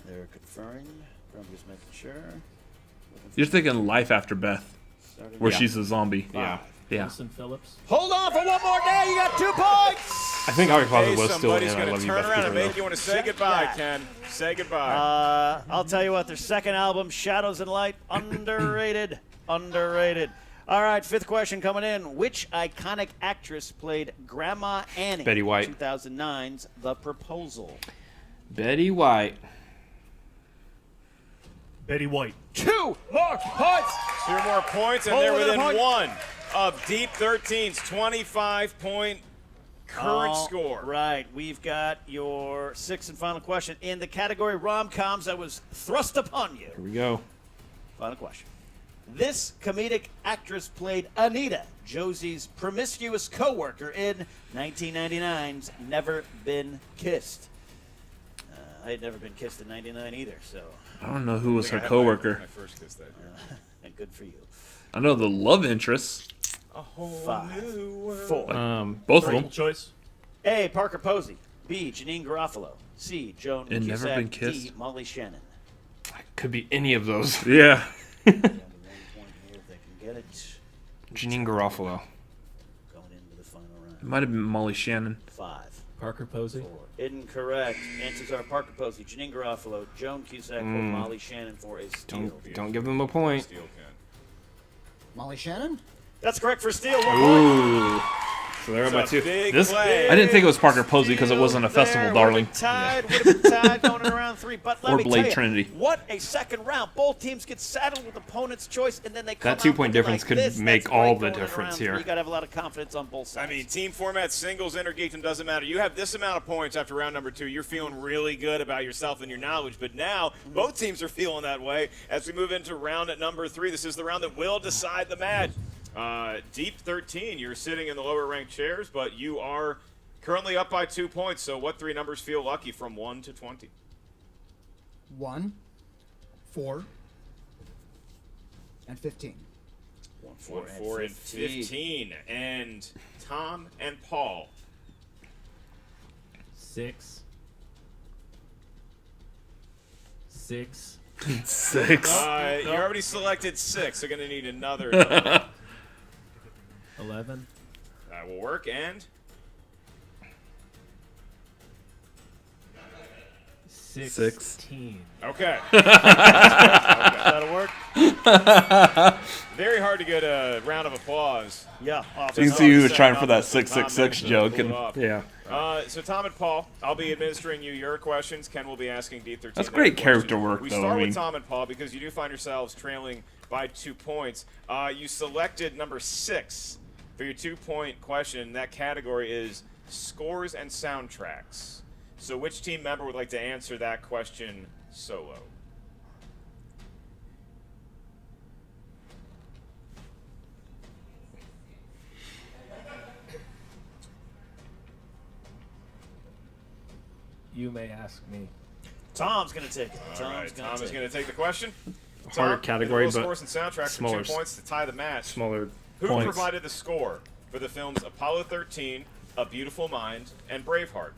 They're conferring. I'm just making sure. You're thinking Life After Beth, where Yeah. she's a zombie. Yeah. Yeah. Wilson Phillips. Hold on for one more day. You got 2 points. I think Aubrey Plaza Hey, was still in somebody's I going Love to You, turn Beth around Cooper, and make though. you want to say Check goodbye, that. Ken. Say goodbye. I'll tell you what. Their second album, Shadows and Light, underrated. Underrated. All right, 5th question coming in. Which iconic actress played Grandma Annie? Betty White. 2009's The Proposal. Betty White. Betty White. 2 more points. 2 more points, and Hold they're with a within point. 1 of Deep 13's 25-point current score. Right. We've got your 6th and final question in the category rom-coms that was thrust upon you. Here we go. Final question. This comedic actress played Anita, Josie's promiscuous coworker in 1999's Never Been Kissed. I had never been kissed in 99 either, so. I don't know who was her I had coworker. my first kiss that year. And good for you. I know the love interest. A whole 5, new world. 4. Both of Multiple them. choice. A. Parker Posey. B. Janine Garofalo. C. Joan And Cusack. Never Been D. Kissed? Molly Shannon. Could be any of those. Yeah. Down to 1 point here if they can get it. Janine Garofalo. Going into the final round. It might have been Molly Shannon. 5. Parker Posey. 4. Incorrect. Answers are Parker Posey, Janine Garofalo, Joan Cusack, or Molly Shannon for a steal. Don't give them a point. Steel Ken. Molly Shannon? That's correct for steal. 1 point. Ooh. So they're It's up by a 2. big This play. I didn't think it was Parker Posey because it wasn't a festival, darling. Would have been tied going in round 3. But let Or me Blade tell you, Trinity. what a second round. Both teams get saddled with opponent's choice, and then they come That out 2-point looking difference like could this. make That's all great the going into difference round 3. here. You got to have a lot of confidence on both I sides. mean, team format, singles, intergeekdom, doesn't matter. You have this amount of points after round number 2. You're feeling really good about yourself and your knowledge. But now, both teams are feeling that way as we move into round at number 3. This is the round that will decide the match. Deep 13, you're sitting in the lower ranked chairs, but you are currently up by 2 points. So what 3 numbers feel lucky from 1 to 20? 1, 4, and 15. 1, 4 and 15. And Tom and Paul. 6. 6. 6. You already selected 6, so going to need another. 11. That will work, and 16. okay. That'll work. Very hard to get a round of applause. Yeah. You can see he was trying for that 666 joke. And Yeah. So Tom and Paul, I'll be administering you your questions. Ken will be asking D13. That's their great questions. character work, We though, start I mean. with Tom and Paul because you do find yourselves trailing by 2 points. You selected number 6 for your 2-point question. That category is scores and soundtracks. So which team member would like to answer that question solo? You may ask me. Tom's going to take it. Tom is going to take the question. Harder Tom, category, individual but scores and soundtracks smaller, for 2 points to tie the match. Smaller Who points. provided the score for the films Apollo 13, A Beautiful Mind, and Braveheart?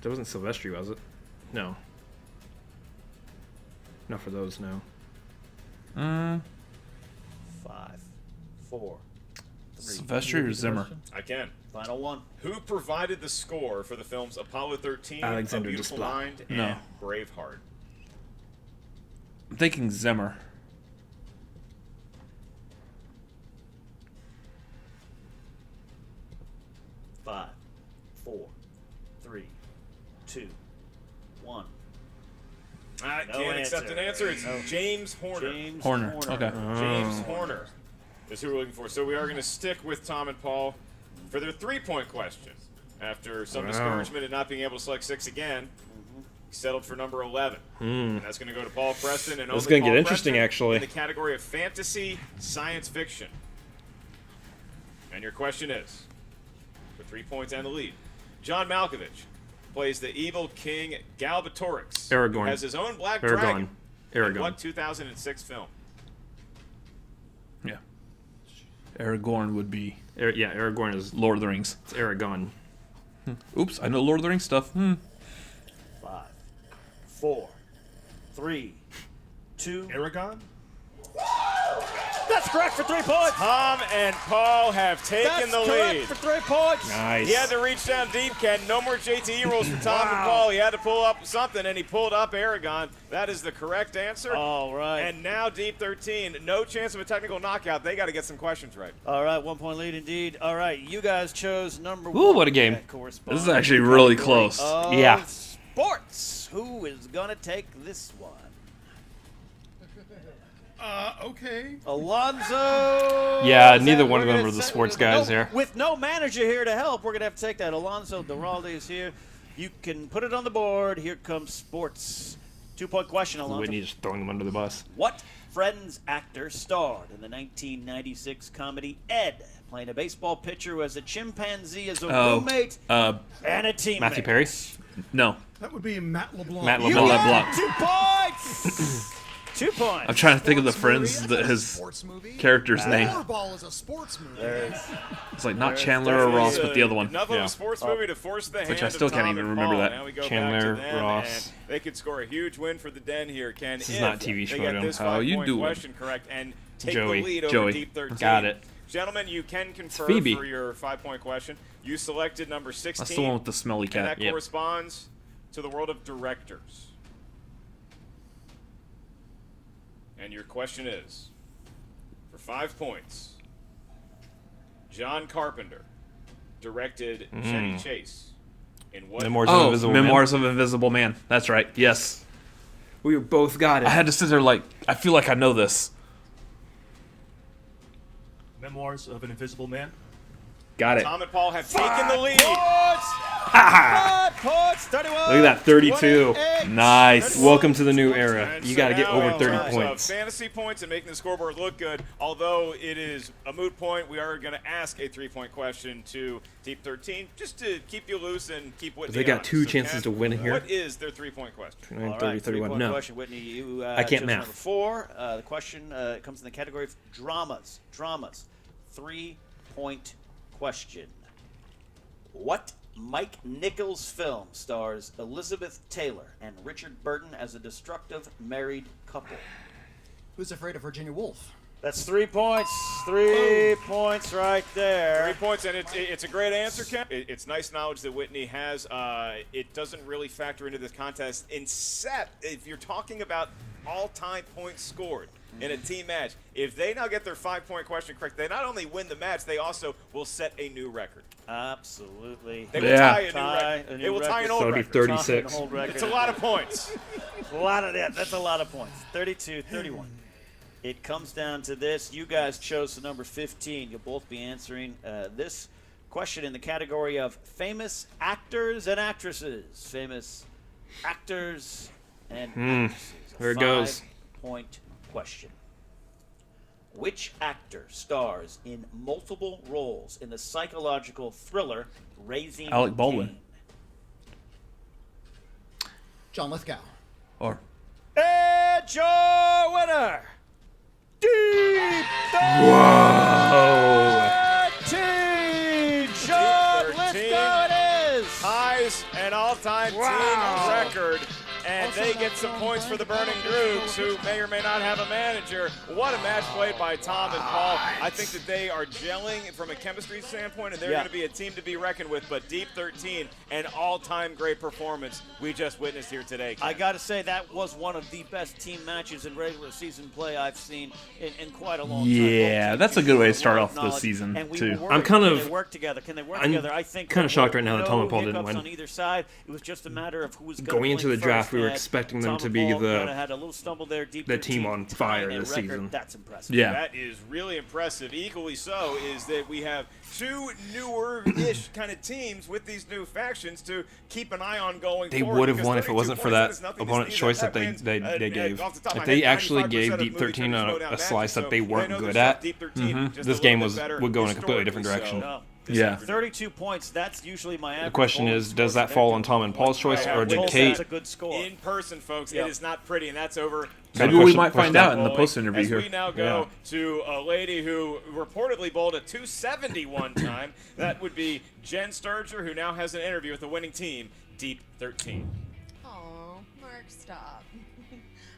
That wasn't Silvestri, was it? No. Not for those, no. 5, 4, 3. Sylvester or Zimmer? I can. Final one. Who provided the score for the films Apollo 13, Alexander A Beautiful Desplat. Mind, and No. Braveheart? I'm thinking Zimmer. Five, 4, 3, 2, 1. I No can't accept answer. an answer. It's No. James Horner. James Horner. Okay. James Horner is who we're looking for. So we are going to stick with Tom and Paul for their 3-point question. After some discouragement and not being able to select 6 again, he settled for number 11. And that's going to go to Paul Preston. And That's only gonna get Paul interesting, Preston actually. in the category of fantasy science fiction. And your question is, for 3 points and the lead, John Malkovich plays the evil king Galbatorix, who Aragorn. has his own black Aragorn. dragon. In Aragorn. what 2006 film? Yeah. Aragorn would be Yeah, Aragorn is Lord of the Rings. It's Aragon. Oops, I know Lord of the Rings stuff. 5, 4, 3, 2. Aragon? That's correct for 3 points. Tom and Paul have taken That's the correct lead. for 3 points. Nice. He had to reach down deep, Ken. No more JTE rules for Tom and Paul. He had to pull up something, and he pulled up Aragon. That is the correct answer. All right. And now Deep 13, no chance of a technical knockout. They got to get some questions right. All right, 1-point lead indeed. All right, you guys chose number 1. Ooh, what a game. That corresponds This is actually really to the category close. of Yeah. Sports. Who is going to take this one? Okay. Alonzo. Yeah, is neither that- one of we're them gonna are the say- sports guys here. With no manager here to help, we're going to have to take that. Alonzo Duralde is here. You can put it on the board. Here comes sports. 2-point question, Alonzo. Whitney just throwing them under the bus. What Friends actor starred in the 1996 comedy Ed, playing a baseball pitcher who has a chimpanzee as a roommate and a teammate? Matthew Perry? No. That would be Matt LeBlanc. Matt You LeBlanc. got 2 points. 2 points. I'm trying to think of the Sports movie? friends I that thought it was a his sports movie. character's name. Rollerball is a sports movie. It's like not Chandler or Ross, but the other one. Enough of a sports movie to force the hand Which I still of can't Tom even and remember Paul. that. Now we go Chandler, back to them, Ross. and they could score a huge win for the Den here, Ken. This is if not TV they get Schmoedown. this How you 5-point doing? question correct and take Joey. the lead over Joey. Deep 13. Got it. Gentlemen, you can confer Phoebe. for your 5-point question. You selected number 16. That's the one with the smelly And cat. that corresponds to the world of directors. And your question is, for 5 points, John Carpenter directed Chevy Chase in what? Memoirs of Oh, Invisible Man. Memoirs of Invisible Man. That's right. Yes. We both got it. I had to sit there like, I feel like I know this. Memoirs of an Invisible Man. Got it. Tom and Paul have taken the lead. 5 points. 31. Look at that, 32. 28. Nice. Welcome to the new era. And You so got to get now over in 30 terms points. Of fantasy points and making the scoreboard look good. Although it is a moot point, we are going to ask a 3-point question to Deep 13 just to keep you loose and keep Whitney They got honest. 2 So, chances Ken, to win here. What is their 3-point question? 29, All 30, right, 31. 3-point No. question, Whitney. You, I can't chose math. Number 4. The question comes in the category of dramas. Dramas. 3-point question. What Mike Nichols film stars Elizabeth Taylor and Richard Burton as a destructive married couple? Who's Afraid of Virginia Woolf? That's 3 points. 3 points right there. 3 points, and it's a great answer, Ken. It's nice knowledge that Whitney has. It doesn't really factor into this contest, except if you're talking about all-time points scored in a team match. If they now get their 5-point question correct, they not only win the match, they also will set a new record. Absolutely. They will tie a new record. They will tie an old record. So it'll be 36. It's a lot of points. That's a lot of points. 32-31. It comes down to this. You guys chose the number 15. You'll both be answering this question in the category of famous actors and actresses. Famous actors and actresses. There it goes. 5-point question. Which actor stars in multiple roles in the psychological thriller Raising Alec Baldwin. Cain? John Lithgow. Or And your winner, Deep 13. John Lithgow it is. Ties an all-time team record. And they get some points for the Burning Droogs, who may or may not have a manager. What a match played by Tom and Paul. I think that they are gelling from a chemistry standpoint, and they're going to be a team to be reckoned with. But Deep 13, an all-time great performance we just witnessed here today. I got to say, that was one of the best team matches in regular season play I've seen in quite a long time. Yeah, that's a good way to start off the season, too. I'm kind of... Can they work together? I think kind of shocked right now that Tom and Paul no didn't hiccups win. on either side. It was just a matter of who was Going into the draft, we were expecting them to be the team on fire this season. That's impressive. Yeah. That is really impressive. Equally so is that we have two newer-ish kind of teams with these new factions to keep an eye on going They forward. would have won if it wasn't for that opponent's choice that they gave. If they actually gave Deep 13 a slice that they weren't good at, this game would go in a completely different direction. Yeah. 32 points, that's usually my average. The question is, does that fall on Tom and Paul's choice, or did Kate? That's a good score. In person, folks, it is not pretty, and that's over. Maybe we might find out in the post interview here. As we now go to a lady who reportedly bowled a 271 time. That would be Jen Sturger, who now has an interview with the winning team, Deep 13. Oh, Mark, stop.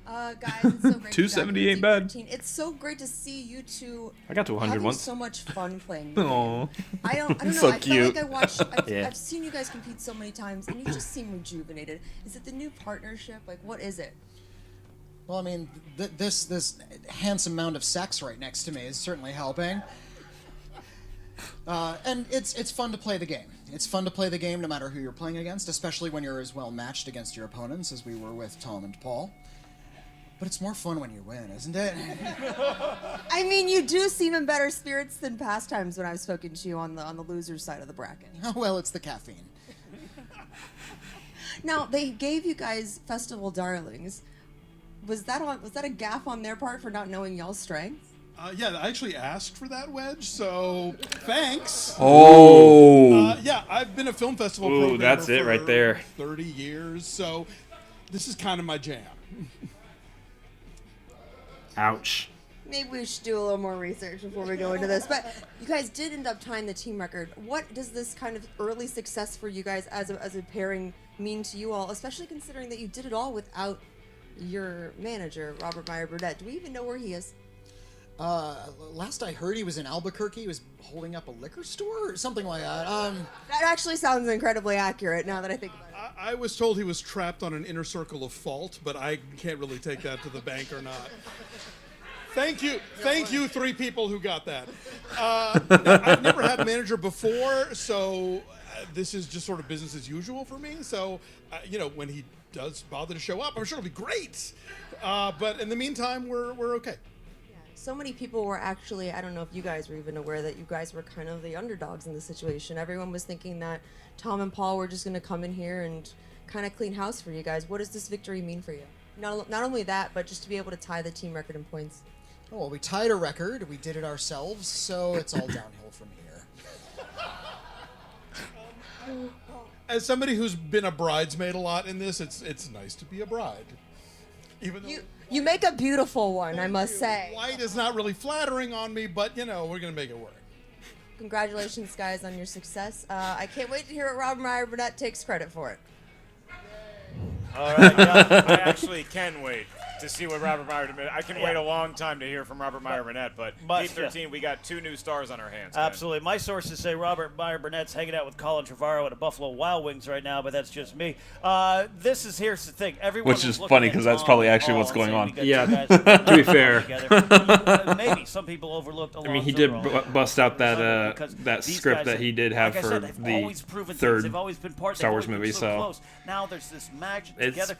Guys, it's so great 270 ain't bad. It's so great to see you two. I got to 100 having once. so much fun playing. Aww. I don't know. So I cute. feel like I've seen you guys compete so many times, and you just seem rejuvenated. Is it the new partnership? Like, what is it? Well, I mean, this handsome mound of sex right next to me is certainly helping. And it's fun to play the game. It's fun to play the game no matter who you're playing against, especially when you're as well matched against your opponents as we were with Tom and Paul. But it's more fun when you win, isn't it? I mean, you do seem in better spirits than past times when I've spoken to you on the loser side of the bracket. Oh, well, it's the caffeine. Now, they gave you guys Festival Darlings. Was that a gaffe on their part for not knowing y'all's strengths? Yeah, I actually asked for that wedge, so thanks. Oh. Yeah, I've been a film festival programmer that's it for right there. 30 years, so this is kind of my jam. Ouch. Maybe we should do a little more research before we go into this. But you guys did end up tying the team record. What does this kind of early success for you guys as a pairing mean to you all, especially considering that you did it all without your manager, Robert Meyer Burdett? Do we even know where he is? Last I heard, he was in Albuquerque. He was holding up a liquor store or something like that. That actually sounds incredibly accurate now that I think about it. I was told he was trapped on an inner circle of fault, but I can't really take that to the bank or not. Thank you, three people who got that. I've never had a manager before, so this is just sort of business as usual for me. So, when he does bother to show up, I'm sure it'll be great. But in the meantime, we're okay. So many people were actually, I don't know if you guys were even aware that you guys were kind of the underdogs in the situation. Everyone was thinking that Tom and Paul were just going to come in here and kind of clean house for you guys. What does this victory mean for you? Not only that, but just to be able to tie the team record in points. Oh, well, we tied a record. We did it ourselves, so it's all downhill from here. As somebody who's been a bridesmaid a lot in this, it's nice to be a bride. Even though you make a beautiful one, I must say. White is not really flattering on me, but we're gonna make it work. Congratulations, guys, on your success. I can't wait to hear what Robert Meyer Burnett takes credit for it. All right, yeah, I actually can wait to see what Robert Meyer Burnett. I can wait a long time to hear from Robert Meyer Burnett, but Deep 13, we got 2 new stars on our hands. Absolutely. My sources say Robert Meyer Burnett's hanging out with Colin Trevorrow at a Buffalo Wild Wings right now, but that's just me. Here's the thing. Everyone Which is funny because that's probably actually what's going on. Yeah, to be fair. Maybe some people overlooked. I mean, he did bust out that script that he did have for the third Star Wars movie. So now there's this magic it's together.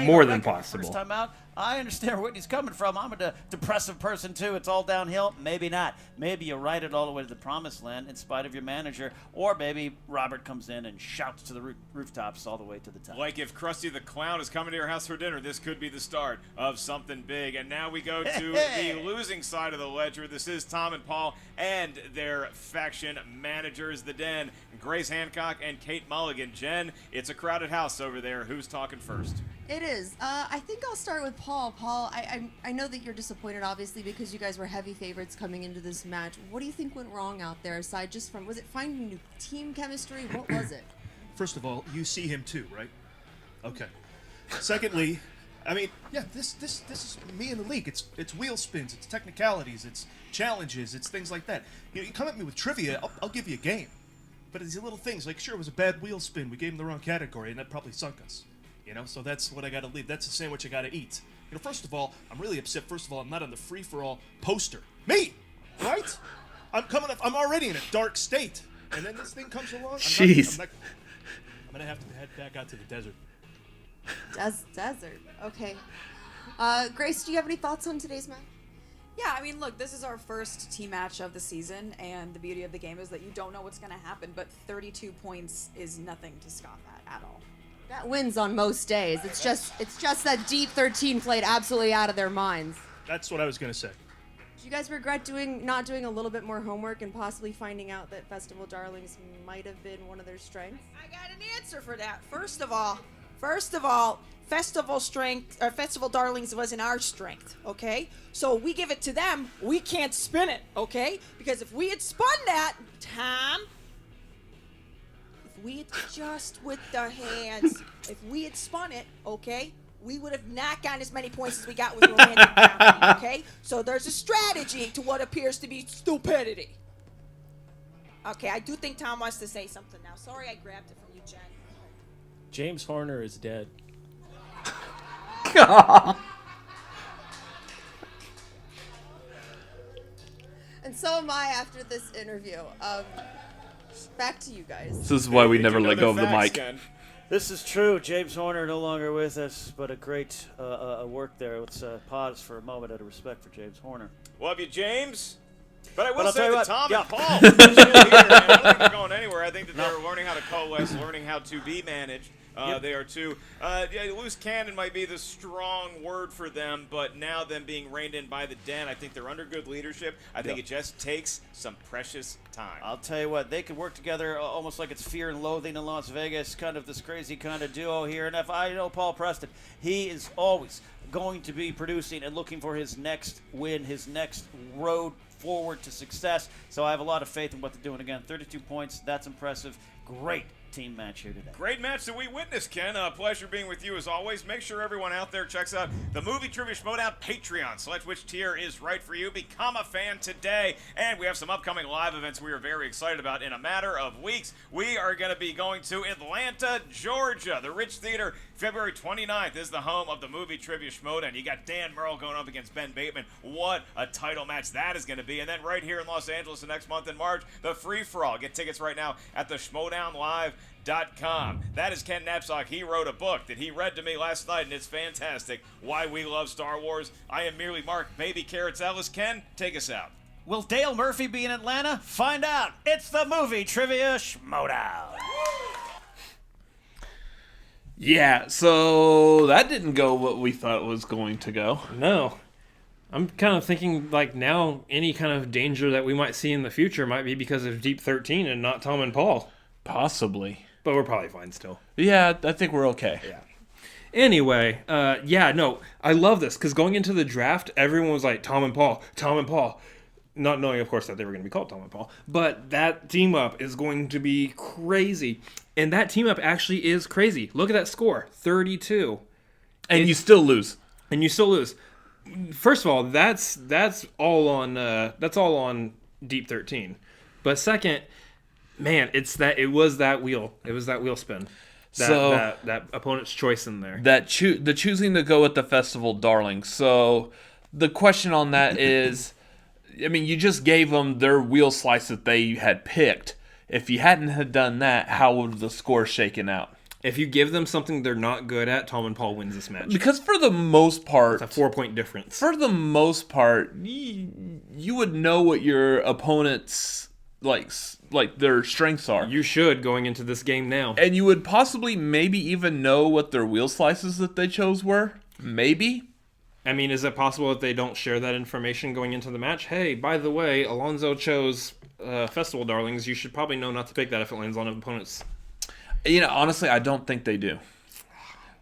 more than possible. First time out. I understand where Whitney's coming from. I'm a depressive person, too. It's all downhill. Maybe not. Maybe you ride it all the way to the promised land in spite of your manager. Or maybe Robert comes in and shouts to the rooftops all the way to the top. Like if Krusty the Clown is coming to your house for dinner, this could be the start of something big. And now we go to the losing side of the ledger. This is Tom and Paul and their faction managers, The Den, Grace Hancock and Kate Mulligan. Jen, it's a crowded house over there. Who's talking first? It is. I think I'll start with Paul. Paul, I know that you're disappointed, obviously, because you guys were heavy favorites coming into this match. What do you think went wrong out there, aside just from, was it finding new team chemistry? What was it? First of all, you see him too, right? Okay. Secondly, I mean, yeah, this is me in the league. It's wheel spins, it's technicalities, it's challenges, it's things like that. You come at me with trivia, I'll give you a game. But it's the little things, like, sure, it was a bad wheel spin. We gave him the wrong category, and that probably sunk us. So that's what I got to leave. That's the sandwich I got to eat. First of all, I'm really upset. First of all, I'm not on the free-for-all poster. Me, right? I'm already in a dark state, and then this thing comes along. Jeez. I'm gonna have to head back out to the desert. Desert. Okay. Grace, do you have any thoughts on today's match? Yeah, I mean, look, this is our first team match of the season, and the beauty of the game is that you don't know what's going to happen, but 32 points is nothing to scoff at all. That wins on most days. It's just that Deep 13 played absolutely out of their minds. That's what I was gonna say. Do you guys regret not doing a little bit more homework and possibly finding out that Festival Darlings might have been one of their strengths? I got an answer for that. First of all, Festival Darlings wasn't our strength, okay? So we give it to them, we can't spin it, okay? Because if we had spun that, Tom, if we had just with the hands, if we had spun it, okay, we would have not gotten as many points as we got with romantic comedy, okay? So there's a strategy to what appears to be stupidity. Okay, I do think Tom wants to say something now. Sorry I grabbed it from you, Jen. James Horner is dead. And so am I after this interview. Back to you guys. This is why we never let go of the mic. This is true. James Horner no longer with us, but a great work there. Let's pause for a moment out of respect for James Horner. Love you, James. But I will say tell you that what, Tom and Paul are still here. And I don't think they're going anywhere. I think that they're learning how to coalesce, learning how to be managed. They are too. Loose cannon might be the strong word for them, but now them being reined in by the Den, I think they're under good leadership. I think it just takes some precious time. I'll tell you what, they could work together almost like it's Fear and Loathing in Las Vegas, kind of this crazy kind of duo here. And if I know Paul Preston, he is always going to be producing and looking for his next win, his next road forward to success. So I have a lot of faith in what they're doing. Again, 32 points, that's impressive. Great team match here today. Great match that we witnessed, Ken. Pleasure being with you as always. Make sure everyone out there checks out the Movie Trivia Schmoedown Patreon. Select which tier is right for you. Become a fan today. And we have some upcoming live events we are very excited about. In a matter of weeks, we are going to be going to Atlanta, Georgia. The Rich Theater, February 29th, is the home of the Movie Trivia Schmoedown. You got Dan Merle going up against Ben Bateman. What a title match that is going to be. And then right here in Los Angeles the next month in March, the Free For All. Get tickets right now at the Schmoedownlive.com. That is Ken Knapsack. He wrote a book that he read to me last night, and it's fantastic. Why We Love Star Wars. I am merely Mark Baby Carrots Ellis. Ken, take us out. Will Dale Murphy be in Atlanta? Find out. It's the Movie Trivia Schmoedown. Yeah, so that didn't go what we thought it was going to go. No. I'm kind of thinking, like, now any kind of danger that we might see in the future might be because of Deep 13 and not Tom and Paul. Possibly. But we're probably fine still. Yeah, I think we're okay. Yeah. Anyway, I love this, because going into the draft, everyone was like, Tom and Paul. Not knowing, of course, that they were going to be called Tom and Paul. But that team-up is going to be crazy. And that team-up actually is crazy. Look at that score, 32. And you still lose. and you still lose. First of all, that's all on Deep 13. But second, man, it was that wheel spin. That opponent's choice in there. The choosing to go with the Festival Darling. So the question on that is, I mean, you just gave them their wheel slice that they had picked. If you hadn't had done that, how would the score shaken out? If you give them something they're not good at, Tom and Paul wins this match. Because for the most part... It's a 4-point difference. For the most part, you would know what your opponent's, like their strengths are. You should, going into this game now. And you would possibly maybe even know what their wheel slices that they chose were. Maybe. I mean, is it possible that they don't share that information going into the match? Hey, by the way, Alonso chose Festival Darlings. You should probably know not to pick that if it lands on an opponent's... Honestly, I don't think they do.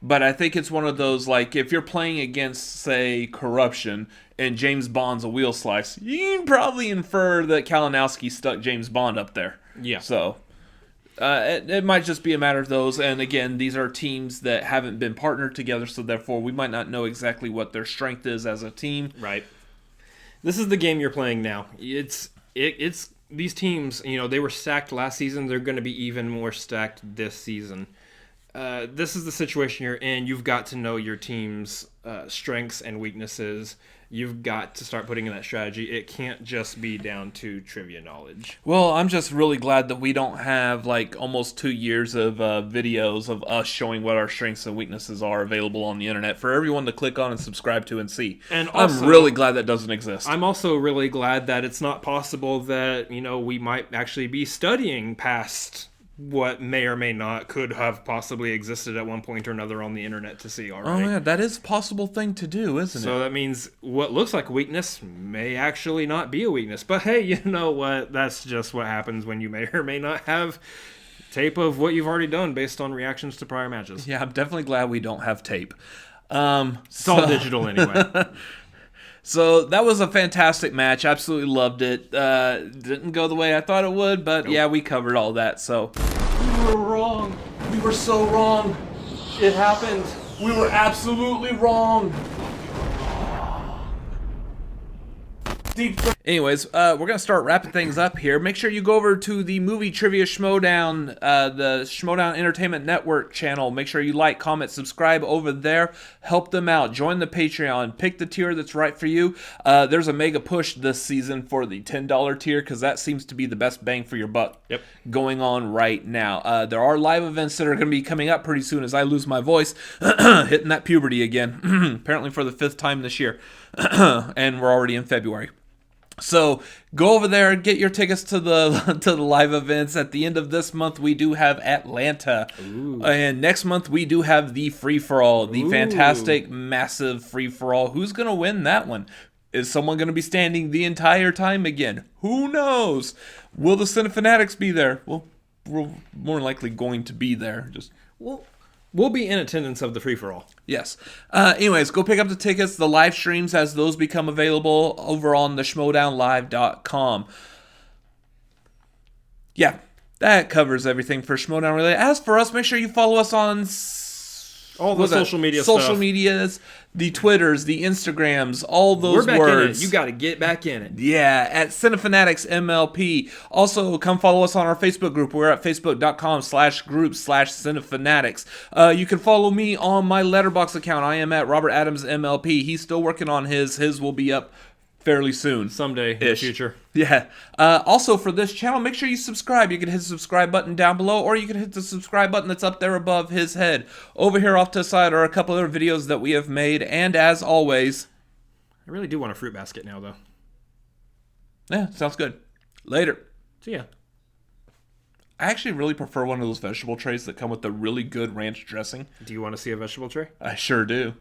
But I think it's one of those, like, if you're playing against, say, Corruption, and James Bond's a wheel slice, you can probably infer that Kalinowski stuck James Bond up there. Yeah. So, it might just be a matter of those. And again, these are teams that haven't been partnered together, so therefore we might not know exactly what their strength is as a team. Right. This is the game you're playing now. It's these teams, they were stacked last season. They're going to be even more stacked this season. This is the situation you're in. You've got to know your team's strengths and weaknesses. You've got to start putting in that strategy. It can't just be down to trivia knowledge. Well, I'm just really glad that we don't have like almost 2 years of videos of us showing what our strengths and weaknesses are available on the internet for everyone to click on and subscribe to and see. And also, I'm really glad that doesn't exist. I'm also really glad that it's not possible that, we might actually be studying past what may or may not could have possibly existed at one point or another on the internet to see already. Oh yeah, that is a possible thing to do, isn't it? So that means what looks like a weakness may actually not be a weakness. But hey, you know what? That's just what happens when you may or may not have tape of what you've already done based on reactions to prior matches. Yeah, I'm definitely glad we don't have tape. It's all digital anyway. So that was a fantastic match. Absolutely loved it. Didn't go the way I thought it would, but yeah, we covered all that. So we were wrong. We were so wrong. It happened. We were absolutely wrong. Anyways, we're going to start wrapping things up here. Make sure you go over to the Movie Trivia Schmoedown, the Schmoedown Entertainment Network channel. Make sure you like, comment, subscribe over there. Help them out. Join the Patreon. Pick the tier that's right for you. There's a mega push this season for the $10 tier because that seems to be the best bang for your buck going on right now. There are live events that are going to be coming up pretty soon as I lose my voice. Hitting that puberty again. Apparently for the 5th time this year. And we're already in February. So go over there and get your tickets to the live events. At the end of this month, we do have Atlanta. Ooh. And next month, we do have the free-for-all, the fantastic, massive free-for-all. Who's going to win that one? Is someone going to be standing the entire time again? Who knows? Will the Cinefanatics be there? Well, we're more likely going to be there. We'll be in attendance of the free-for-all. Yes. Anyways, go pick up the tickets, the live streams as those become available over on the schmoedownlive.com. Yeah, that covers everything for Schmoedown related. As for us, make sure you follow us on all the social media social medias, the Twitters, the Instagrams, all those We're back words. in it. You got to get back in it. Yeah, at Cinefanatics MLP. Also, come follow us on our Facebook group. We're at facebook.com/group/Cinefanatics. You can follow me on my Letterboxd account. I am at Robert Adams MLP. He's still working on his. His will be up fairly soon. Someday in the future. Yeah. Also, for this channel, make sure you subscribe. You can hit the subscribe button down below, or you can hit the subscribe button that's up there above his head. Over here off to the side are a couple other videos that we have made, and as always... I really do want a fruit basket now, though. Yeah, sounds good. Later. See ya. I actually really prefer one of those vegetable trays that come with the really good ranch dressing. Do you want to see a vegetable tray? I sure do.